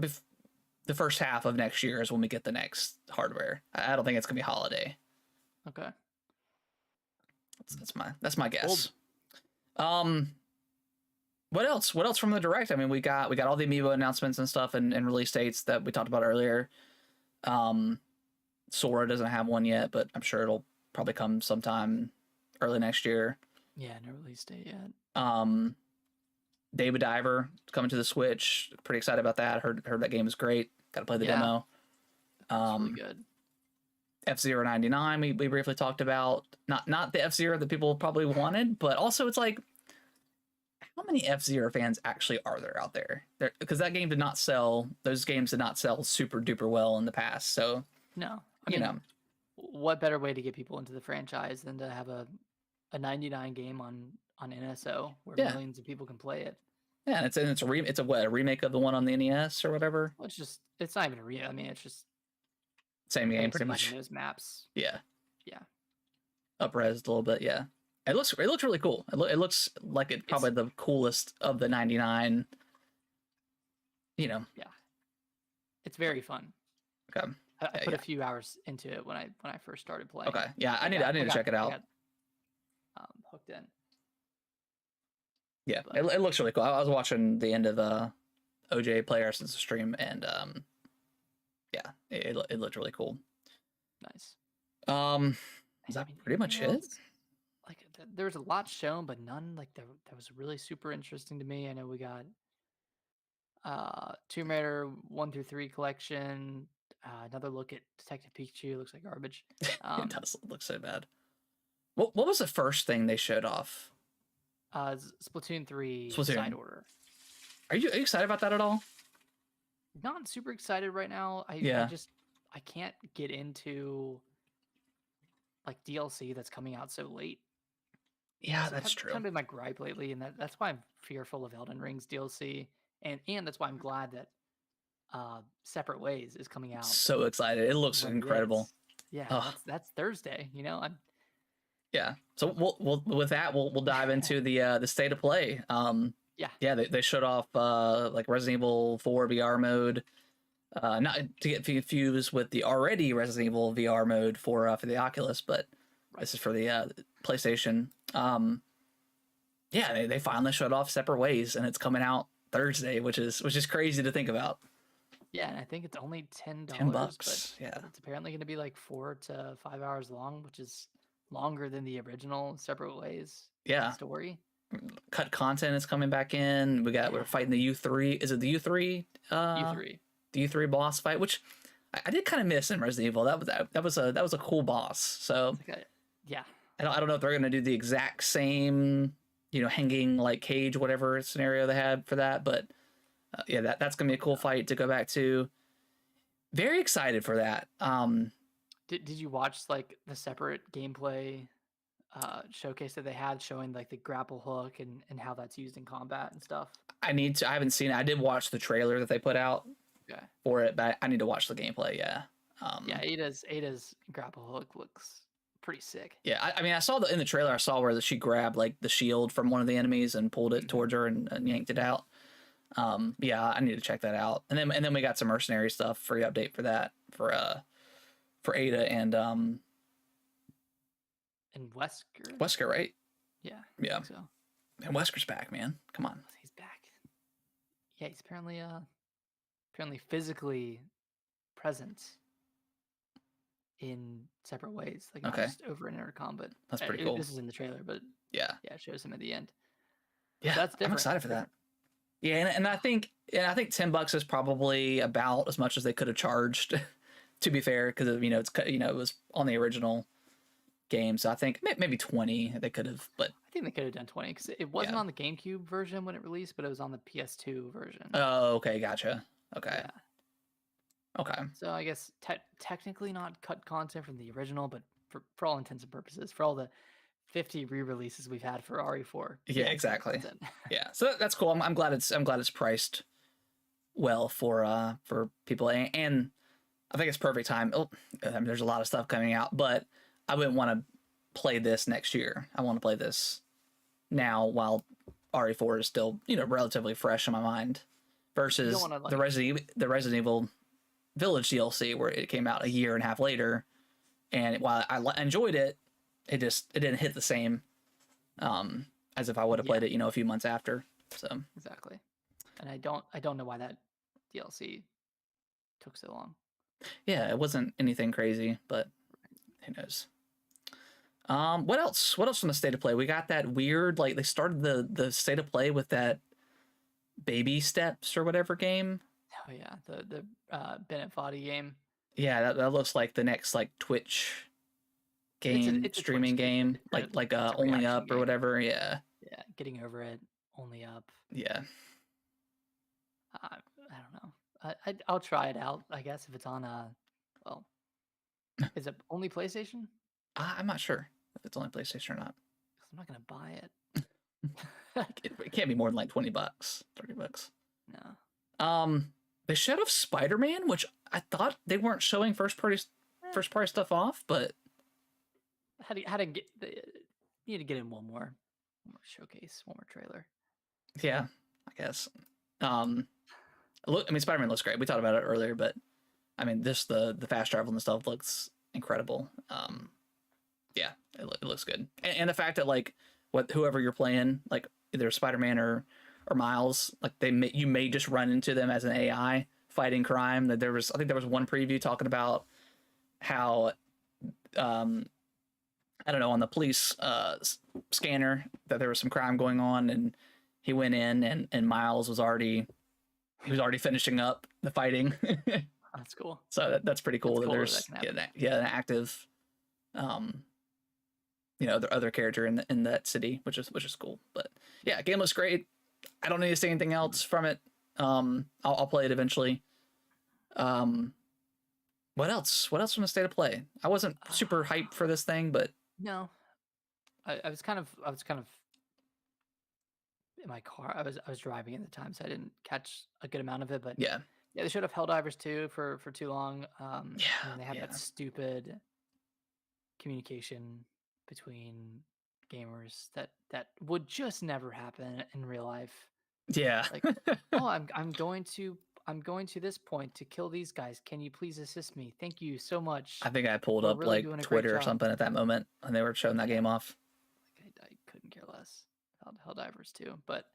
the first half of next year is when we get the next hardware. I don't think it's gonna be holiday. Okay. That's my guess. What else? What else from the direct? I mean, we got all the amiibo announcements and stuff and release dates that we talked about earlier. Um, Sora doesn't have one yet, but I'm sure it'll probably come sometime early next year. Yeah, no release date yet. David Diver coming to the Switch. Pretty excited about that. Heard that game is great. Got to play the demo. It's really good. F-Zero 99 we briefly talked about. Not the F-Zero that people probably wanted, but also it's like, how many F-Zero fans actually are there out there? Because that game did not sell. Those games did not sell super duper well in the past. So no, I mean, what better way to get people into the franchise than to have a 99 game on NSO where millions of people can play it? Yeah, and it's a remake of the one on the NES or whatever. Well, it's not even a remake. I mean, it's just same game pretty much. Those maps. Yeah. Yeah. Up-resed a little bit. Yeah. It looks really cool. It looks like it's probably the coolest of the 99. Yeah. It's very fun. Okay. I put a few hours into it when I first started playing. Okay. Yeah, I need to check it out. Hooked in. Yeah, it looks really cool. I was watching the end of OJ Play Arson's stream, and yeah, it looked really cool. Nice. Is that pretty much it? Like there was a lot shown, but none like that was really super interesting to me. I know we got Tomb Raider 1 through 3 collection. Another look at Detective Pikachu. Looks like garbage. It does look so bad. What was the first thing they showed off? Splatoon 3 side order. Are you excited about that at all? Not super excited right now. I can't get into like DLC that's coming out so late. Yeah, that's true. That's kind of been my gripe lately, and that's why I'm fearful of Elden Ring's DLC, and that's why I'm glad that Separate Ways is coming out. So excited! It looks incredible. Yeah, that's Thursday. Yeah. So we'll with that we'll dive into the state of play. Yeah, they showed off like Resident Evil 4 VR mode. Not to get confused with the already Resident Evil VR mode for the Oculus, but this is for the PlayStation. Yeah, they finally showed off Separate Ways, and it's coming out Thursday, which is crazy to think about. Yeah, and I think it's only $10. $10. But yeah, it's apparently going to be like 4 to 5 hours long, which is longer than the original Separate Ways story. Cut content is coming back in. We're fighting the U3. Is it the U3? U3. The U3 boss fight, which I did kind of miss in Resident Evil. That was a cool boss. So yeah, I don't know if they're gonna do the exact same, hanging like cage whatever scenario they had for that, but yeah, that's gonna be a cool fight to go back to. Very excited for that. Did you watch like the separate gameplay showcase that they had showing like the grapple hook and how that's used in combat and stuff? I haven't seen it. I did watch the trailer that they put out for it, but I need to watch the gameplay. Yeah. Ada's grapple hook looks pretty sick. Yeah, I mean, I saw in the trailer. I saw where she grabbed like the shield from one of the enemies and pulled it towards her and yanked it out. Yeah, I need to check that out. And then we got some mercenary stuff, free update for that for Ada and Wesker. Wesker, right? Yeah. Yeah. I think so. And Wesker's back, man. Come on. He's back. Yeah, he's apparently physically present in Separate Ways, like not just over an intercom. But that's pretty cool. This is in the trailer, but yeah, it shows him at the end. Yeah, so that's different. I'm excited for that. Yeah, and I think $10 is probably about as much as they could have charged. To be fair, because it was on the original game, so I think maybe 20 they could have. But I think they could have done 20 because it wasn't on the GameCube version when it released, but it was on the PS2 version. Oh, okay, gotcha. Okay. Yeah. Okay. So I guess technically not cut content from the original, but for all intents and purposes, for all the 50 re-releases we've had for RE4. Yeah, exactly. Yeah, so that's cool. I'm glad it's priced well for people, and I think it's perfect time. I mean, there's a lot of stuff coming out, but I wouldn't want to play this next year. I want to play this now while RE4 is still relatively fresh in my mind, versus the Resident Evil Village DLC where it came out a year and a half later, and while I enjoyed it, it didn't hit the same as if I would have played it a few months after. So Exactly. And I don't know why that DLC took so long. yeah, it wasn't anything crazy, but who knows. What else? What else from the state of play? We got that weird, like they started the state of play with that baby steps or whatever game. Oh yeah, the Bennett Foddy game. Yeah, that looks like the next like Twitch game, It's a Twitch streaming game, like it's a Only reaction Up or game. whatever. Yeah, Yeah, getting over it. Only Up. yeah. I don't know. I'll try it out. I guess if it's on well, is it only PlayStation? I'm not sure if it's only PlayStation or not. 'Cause I'm not gonna buy it. It can't be more than like $20, $30. No. They showed off Spider-Man, which I thought they weren't showing first party stuff off, but How to get need to get in one more showcase, one more trailer. yeah, I guess. Look, I mean, Spider-Man looks great. We talked about it earlier, but I mean, the fast travel and stuff looks incredible. Yeah, it looks good, and the fact that like whoever you're playing, like either Spider-Man or Miles, like you may just run into them as an AI fighting crime. That I think there was one preview talking about how I don't know, on the police scanner that there was some crime going on, and he went in and Miles was already finishing up the fighting. That's cool. So that's pretty cool. That's cool there's that an active other character in that city, which is cool. But yeah, game looks great. I don't need to say anything else from it. I'll play it eventually. What else? What else from the state of play? I wasn't super hyped for this thing, but no, I was kind of in my car. I was driving at the time, so I didn't catch a good amount of it. But yeah, they showed off Helldivers 2 for too long. And they had yeah. that stupid communication between gamers that would just never happen in real life. Yeah. Like, oh, I'm going to this point to kill these guys. Can you please assist me? Thank you so much. I think I pulled We're up really like doing a great Twitter or job. something at that moment, and they were showing that game off. Like, I couldn't care less. Helldivers 2, but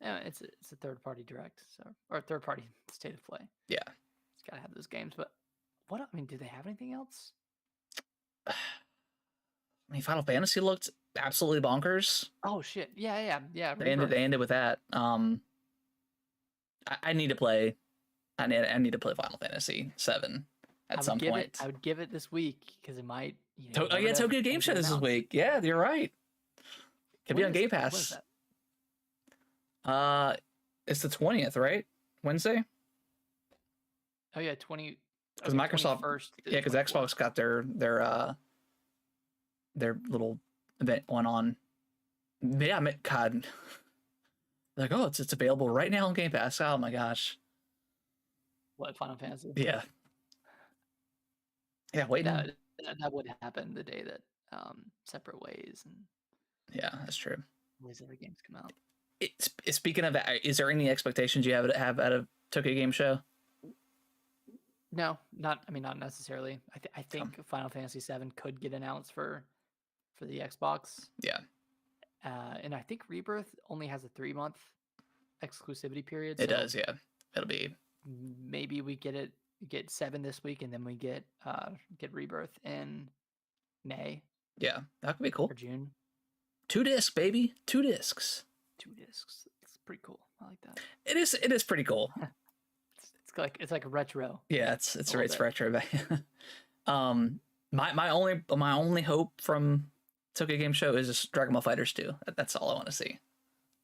it's a third party direct, or third party state of play. Yeah. It's gotta have those games. But I mean, do they have anything else? I mean, Final Fantasy looked absolutely bonkers. Oh shit! Yeah. They ended with that. I need to play. I need to play Final Fantasy 7 at some point. I would give it this week because it might. Tokyo Game Show this week. Yeah, you're right. Could be on Game Pass. What is that? It's the 20th, right? Wednesday. Oh yeah, 20. Because Microsoft, yeah, because Xbox got their little event going on. Yeah, God, like, oh, it's available right now on Game Pass. Oh my gosh. What, Final Fantasy? Yeah. Yeah, wait. That would happen the day that Separate Ways and yeah, that's true. all these other games come out. Speaking of that, is there any expectations you have out of Tokyo Game Show? No, not necessarily. I think Final Fantasy 7 could get announced for the Xbox. Yeah. And I think Rebirth only has a 3-month exclusivity period. It does, yeah. It'll be. Maybe we get 7 this week, and then we get Rebirth in May. Yeah, that could be cool. Or June. 2 discs, baby. 2 discs. 2 discs. It's pretty cool. I like that. It is pretty cool. It's like a retro. Yeah, it's retro. My only hope from Tokyo Game Show is just Dragon Ball FighterZ 2. That's all I want to see.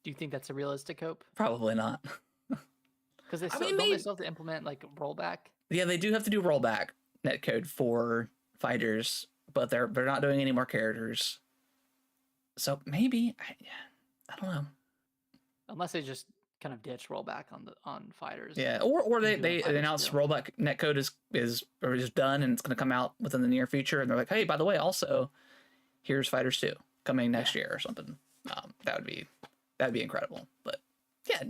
Do you think that's a realistic hope? Probably not. Because they still have to implement like rollback. Yeah, they do have to do rollback netcode for fighters, but they're not doing any more characters. So maybe I don't know. Unless they just kind of ditch rollback on fighters. Yeah, or they announce rollback netcode is done and it's going to come out within the near future, and they're like, hey, by the way, also here's FighterZ 2 coming next year or something. That'd be incredible. But yeah,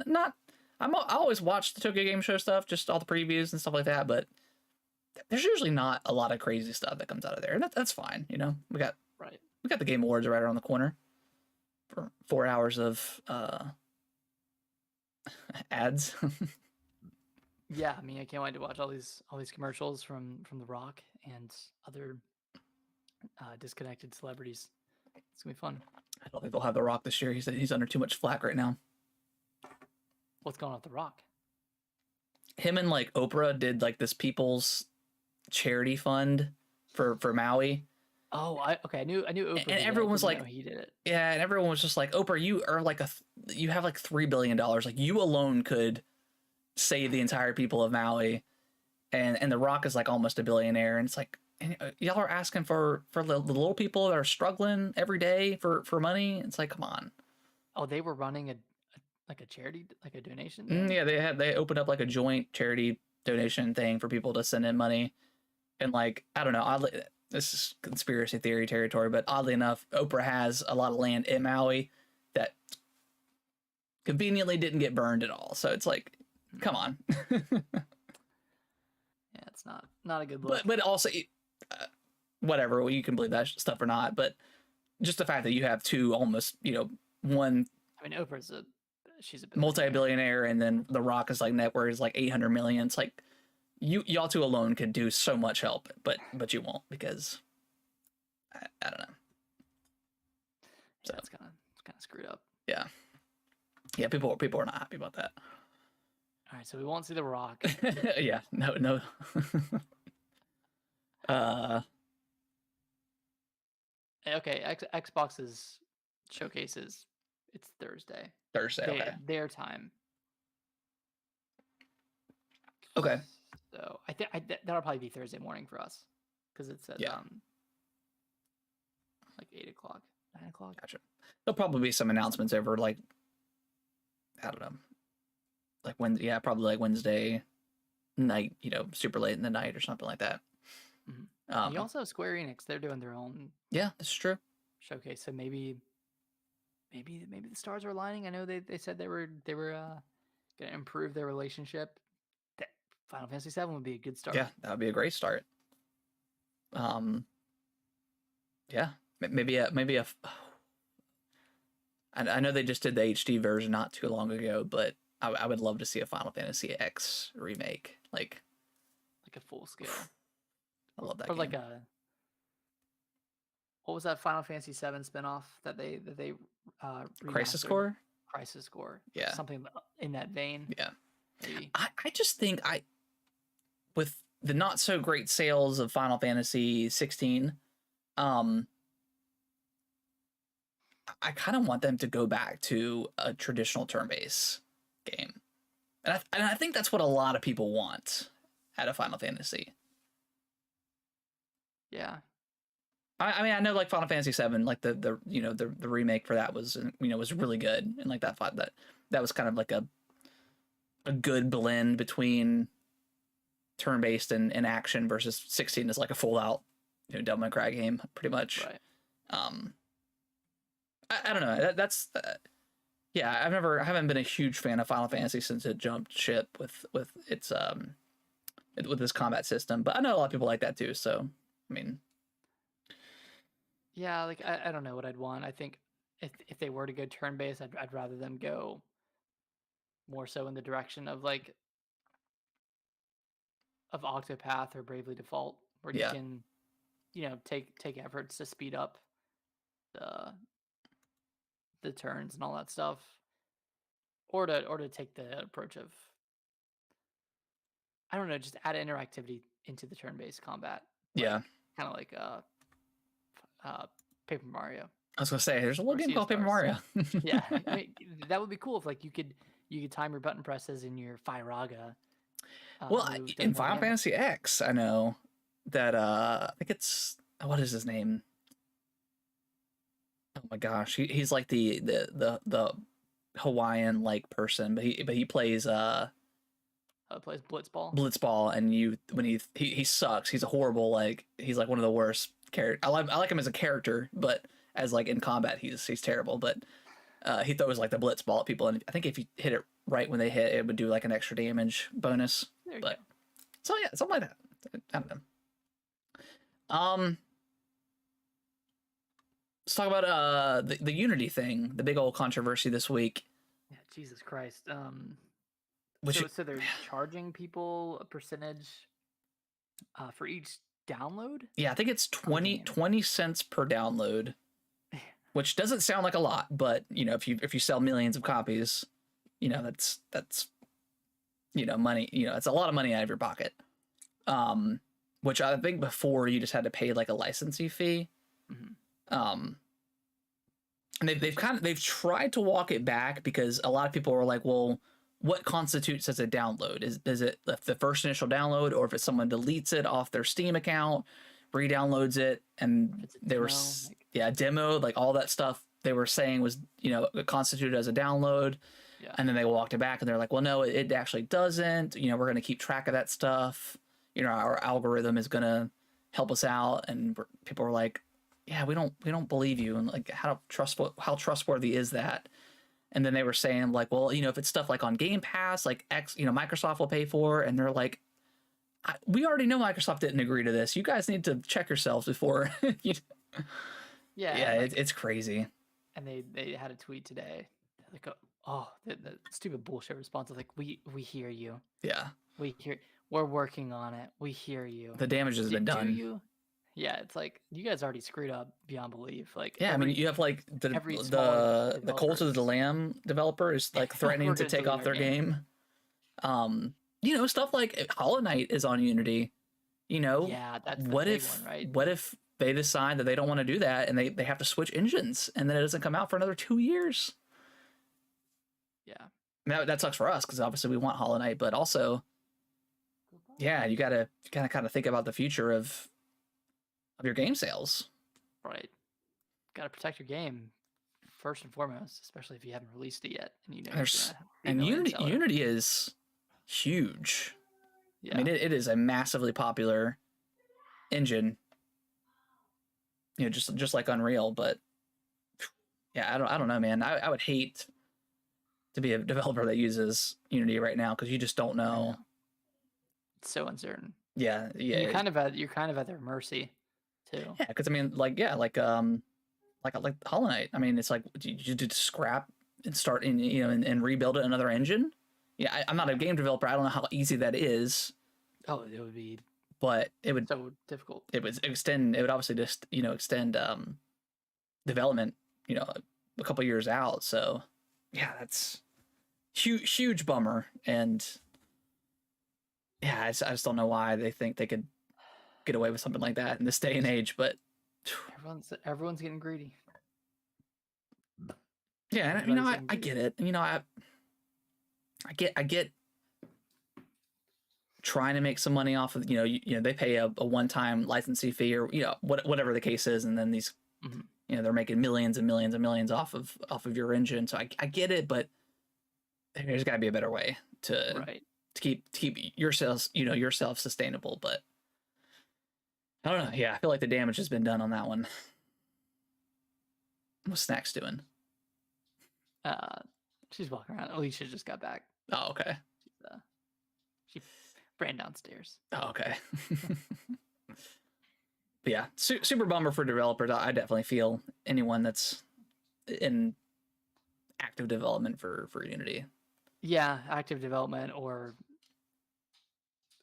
I always watch the Tokyo Game Show stuff, just all the previews and stuff like that. But there's usually not a lot of crazy stuff that comes out of there, and that's fine. You know, we got the Game Awards right around the corner for 4 hours of Ads. Yeah, I mean, I can't wait to watch all these commercials from The Rock and other disconnected celebrities. It's gonna be fun. I don't think they'll have The Rock this year. He's under too much flack right now. What's going on with The Rock? Him and like Oprah did like this people's charity fund for Maui. Oh, okay. I knew Oprah. And did it. everyone I was didn't like, know he did it. yeah, and everyone was just like, Oprah, you are like you have like $3 billion. Like you alone could save the entire people of Maui. And The Rock is like almost a billionaire. And it's like, y'all are asking for the little people that are struggling every day for money. It's like, come on. Oh, they were running a like a charity, like a donation thing. Yeah, they opened up like a joint charity donation thing for people to send in money. And like, I don't know, oddly, this is conspiracy theory territory, but oddly enough, Oprah has a lot of land in Maui that conveniently didn't get burned at all. So it's like, come on. Yeah, it's not a good look. But also, whatever, well, you can believe that stuff or not. But just the fact that you have two almost, one. I mean, Oprah's she's a multi-billionaire, and then The Rock is like net worth is like 800 million. It's like y'all two alone could do so much help, but you won't because I don't know. So yeah, it's kind of screwed up. Yeah, people are not happy about that. All right, so we won't see The Rock. Yeah, no. Okay, Xbox's showcases. It's Thursday. Okay. Their time. Okay. So I think that'll probably be Thursday morning for us, because it says like 8 o'clock, 9 o'clock. Gotcha. There'll probably be some announcements over like, I don't know, like probably like Wednesday night, super late in the night or something like that. Mm-hmm. You also have Square Enix. They're doing their own. Yeah, that's true. Showcase. So maybe the stars are aligning. I know they said they were gonna improve their relationship. That Final Fantasy VII would be a good start. Yeah, that would be a great start. Yeah, maybe a. I know they just did the HD version not too long ago, but I would love to see a Final Fantasy X remake, like a full scale. I love that. Or game. like a. What was that Final Fantasy VII spinoff that they Crisis remastered? Core? Crisis Core. Yeah. Something in that vein. Yeah. Maybe. I just think with the not so great sales of Final Fantasy 16, I kind of want them to go back to a traditional turn-based game. And I think that's what a lot of people want out of Final Fantasy. Yeah. I mean, I know like Final Fantasy VII, like the remake for that was was really good, and like that was kind of like a good blend between turn-based and action, versus 16 is like a full out Devil May Cry game pretty much. Right. I don't know. That's yeah. I haven't been a huge fan of Final Fantasy since it jumped ship with its with this combat system, but I know a lot of people like that too. So I mean. Yeah, like I don't know what I'd want. I think if they were to go turn-based, I'd rather them go more so in the direction of like of Octopath or Bravely Default, where you can, take efforts to speed up the turns and all that stuff, or to take the approach of, I don't know, just add interactivity into the turn-based combat. Yeah, kind of like Paper Mario. I was gonna say there's a little game called Paper Mario. Yeah, I mean, that would be cool if like you could time your button presses in your Firaga. Well, in Final Fantasy X, I know that I think it's, what is his name? Oh my gosh, he's like the Hawaiian like person, but he plays plays Blitzball. Blitzball, and when he sucks. He's a horrible, like he's like one of the worst character. I like him as a character, but as like in combat, he's terrible. But he throws like the Blitzball at people, and I think if you hit it right when they hit, it would do like an extra damage bonus. There you go. So yeah, something like that. I don't know. Let's talk about the Unity thing, the big old controversy this week. Yeah, Jesus Christ. Which So they're charging people a percentage for each download yeah, I think it's of a game. 20 cents per download, which doesn't sound like a lot, but if you sell millions of copies, that's money, it's a lot of money out of your pocket. Which I think before you just had to pay like a licensing fee. And they've tried to walk it back because a lot of people were like, well, what constitutes as a download? Is it the first initial download, or if it's someone deletes it off their Steam account, re-downloads it, and they were demo, like all that stuff they were saying was constituted as a download. Yeah. And then they walked it back and they're like, well, no, it actually doesn't. We're going to keep track of that stuff. Our algorithm is going to help us out. And people were like, yeah, we don't believe you. And like, how trustworthy is that? And then they were saying like, well, if it's stuff like on Game Pass, like Microsoft will pay for, and they're like, we already know Microsoft didn't agree to this. You guys need to check yourselves before. Yeah, it's crazy. And they had a tweet today, like, the stupid bullshit response of like, we hear you. Yeah, we're working on it. We hear you. The damage has been done. Yeah, it's like you guys already screwed up beyond belief. Like, yeah, I mean, you have like the Cult of the Lamb developer is like threatening to take off their game. Stuff like Hollow Knight is on Unity. Yeah, that's the big one, right? What if they decide that they don't want to do that and they have to switch engines and then it doesn't come out for another 2 years? Yeah, that sucks for us because obviously we want Hollow Knight, but also, yeah, you gotta kind of think about the future of your game sales. Right. Got to protect your game first and foremost, especially if you haven't released it yet. And Unity is huge. Yeah. I mean, it is a massively popular engine. Just like Unreal, but yeah, I don't know, man. I would hate to be a developer that uses Unity right now because you just don't know. It's so uncertain. Yeah. You're kind of at their mercy. Too. Yeah, because I mean, like Hollow Knight. I mean, it's like you just scrap and start and rebuild it another engine. Yeah, I'm not a game developer. I don't know how easy that is. Oh, it would be. But it would so difficult. It would extend. It would obviously just extend development. A couple years out. So yeah, that's huge bummer. And yeah, I just don't know why they think they could get away with something like that in this day and age, but everyone's getting greedy. Yeah, and I get it. I get trying to make some money off of they pay a one-time licensing fee or whatever the case is, and then these they're making millions and millions and millions off of your engine. So I get it, but there's got to be a better way to keep yourself yourself sustainable, but. I don't know. Yeah, I feel like the damage has been done on that one. What's Snacks doing? She's walking around. Alicia just got back. Oh, okay. She ran downstairs. Oh, okay. But yeah, super bummer for developers. I definitely feel anyone that's in active development for Unity. Yeah, active development or.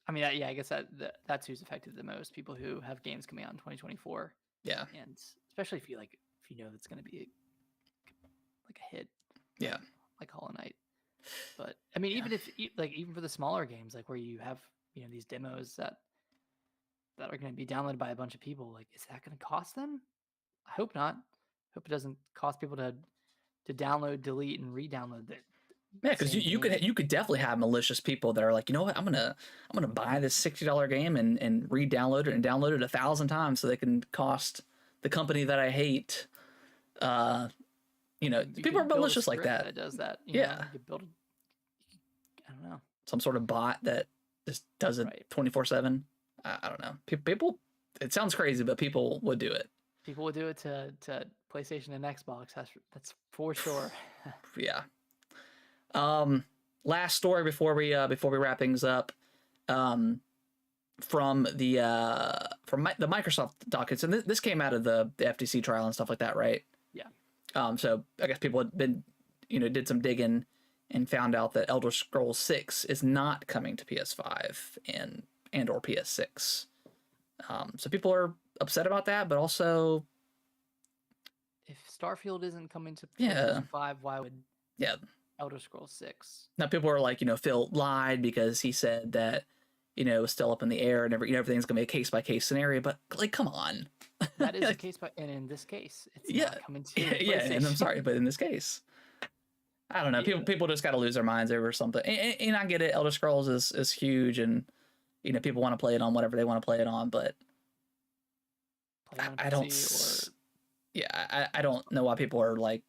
I mean, I guess that's who's affected the most. People who have games coming out in 2024. Yeah, and especially if you that's going to be like a hit. Yeah, like Hollow Knight. But I mean, even for the smaller games, like where you have these demos that are going to be downloaded by a bunch of people, like is that going to cost them? I hope not. Hope it doesn't cost people to download, delete, and re-download that. Yeah, because you could definitely have malicious people that are like, you know what, I'm gonna buy this $60 game and re-download it and download it 1,000 times so they can cost the company that I hate. People are malicious like that. That does that. You could build I don't know, some sort of bot that just does it 24/7. I don't know. People. It sounds crazy, but people would do it. People would do it to PlayStation and Xbox. That's for sure. Yeah. Last story before we wrap things up, from the Microsoft dockets, and this came out of the FTC trial and stuff like that, right? Yeah. So I guess people had been, did some digging, and found out that Elder Scrolls 6 is not coming to PS5 and or PS6. So people are upset about that, but also, If Starfield isn't coming to yeah, PlayStation 5, why would yeah. Elder Scrolls 6? Now people are like, Phil lied because he said that, it was still up in the air and everything's gonna be a case by case scenario. But like, come on. That is a Like, case by, and in this case, it's yeah, not coming to PlayStation. yeah. And I'm sorry, but in this case, I don't know. Yeah. People just got to lose their minds over something. And I get it. Elder Scrolls is huge, and people want to play it on whatever they want to play it on. But Play on I don't. PC or Yeah, I don't know why people are like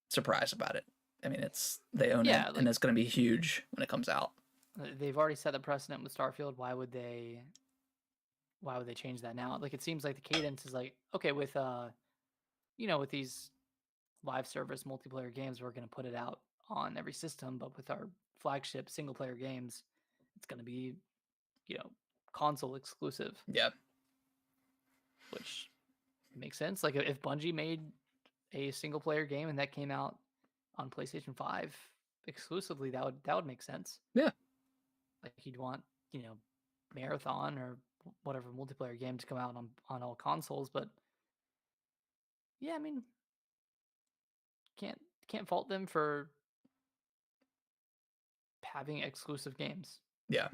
surprised about it. I mean, they own Yeah, it, and it's going to be huge when it comes out. they've already set the precedent with Starfield. Why would they change that now? Like, it seems like the cadence is like, okay, with with these live service multiplayer games, we're going to put it out on every system, but with our flagship single player games, it's going to be, console exclusive, Yeah, which makes sense. Like, if Bungie made a single player game and that came out on PlayStation 5 exclusively, that would make sense. yeah, Like, you'd want, Marathon or whatever multiplayer game to come out on all consoles, but yeah, I mean, can't fault them for having exclusive games. yeah.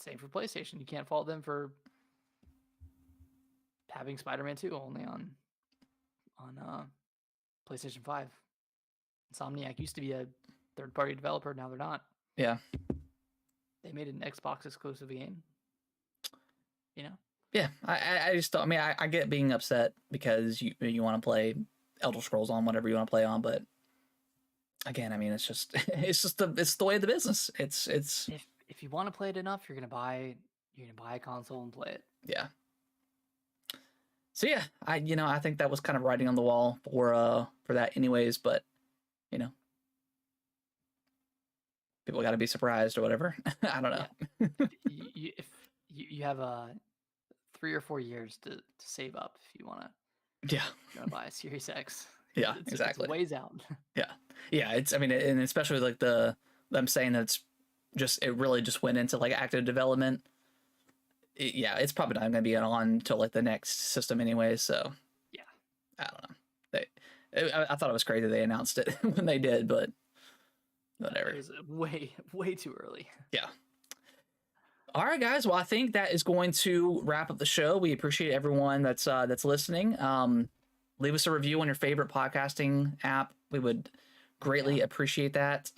Same for PlayStation. You can't fault them for having Spider-Man 2 only on PlayStation 5. Insomniac used to be a third-party developer. Now they're not. Yeah. They made an Xbox exclusive game. Yeah, I just don't. I mean, I get being upset because you want to play Elder Scrolls on whatever you want to play on, but again, I mean, it's just it's the way of the business. It's If you want to play it enough, you're gonna buy a console and play it. Yeah. So yeah, I think that was kind of writing on the wall for that anyways, but people got to be surprised or whatever. I don't know. Yeah. If you have 3 or 4 years to save up if you want to buy a Series X. Yeah, it's exactly. ways out. Yeah. It's, I mean, and especially like them saying that it really just went into like active development. It's probably not going to be on until like the next system anyway. So yeah, I don't know. I thought it was crazy they announced it when they did, but whatever. It was way too early. Yeah. All right, guys. Well, I think that is going to wrap up the show. We appreciate everyone that's listening. Leave us a review on your favorite podcasting app. We would greatly appreciate that.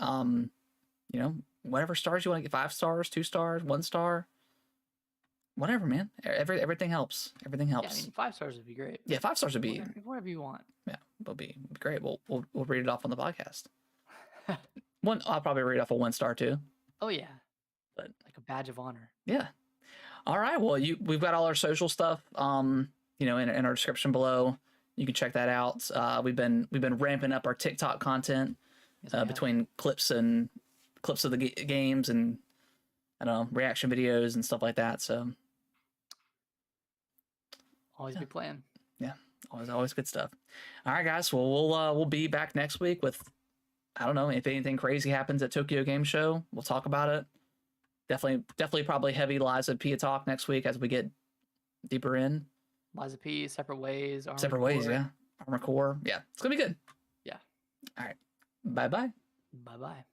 Whatever stars you want to get, 5 stars, 2 stars, 1 star, whatever, man. Everything helps. Everything helps. Yeah, I mean, 5 stars would be great. Yeah, 5 stars would be whatever you want. Yeah, it'll be great. We'll read it off on the podcast. I'll probably read off a 1 star too. Oh yeah, but like a badge of honor. Yeah. All right. Well, we've got all our social stuff. In our description below. You can check that out. We've been ramping up our TikTok content between clips of the games and I don't know, reaction videos and stuff like that. So always be playing. Yeah, always good stuff. All right, guys. Well, we'll be back next week with, I don't know, if anything crazy happens at Tokyo Game Show, we'll talk about it. Definitely probably heavy Liza P talk next week as we get deeper in. Liza P, Separate Ways. Yeah. Armor Core. Yeah, it's gonna be good. Yeah. All right. Bye-bye. Bye-bye.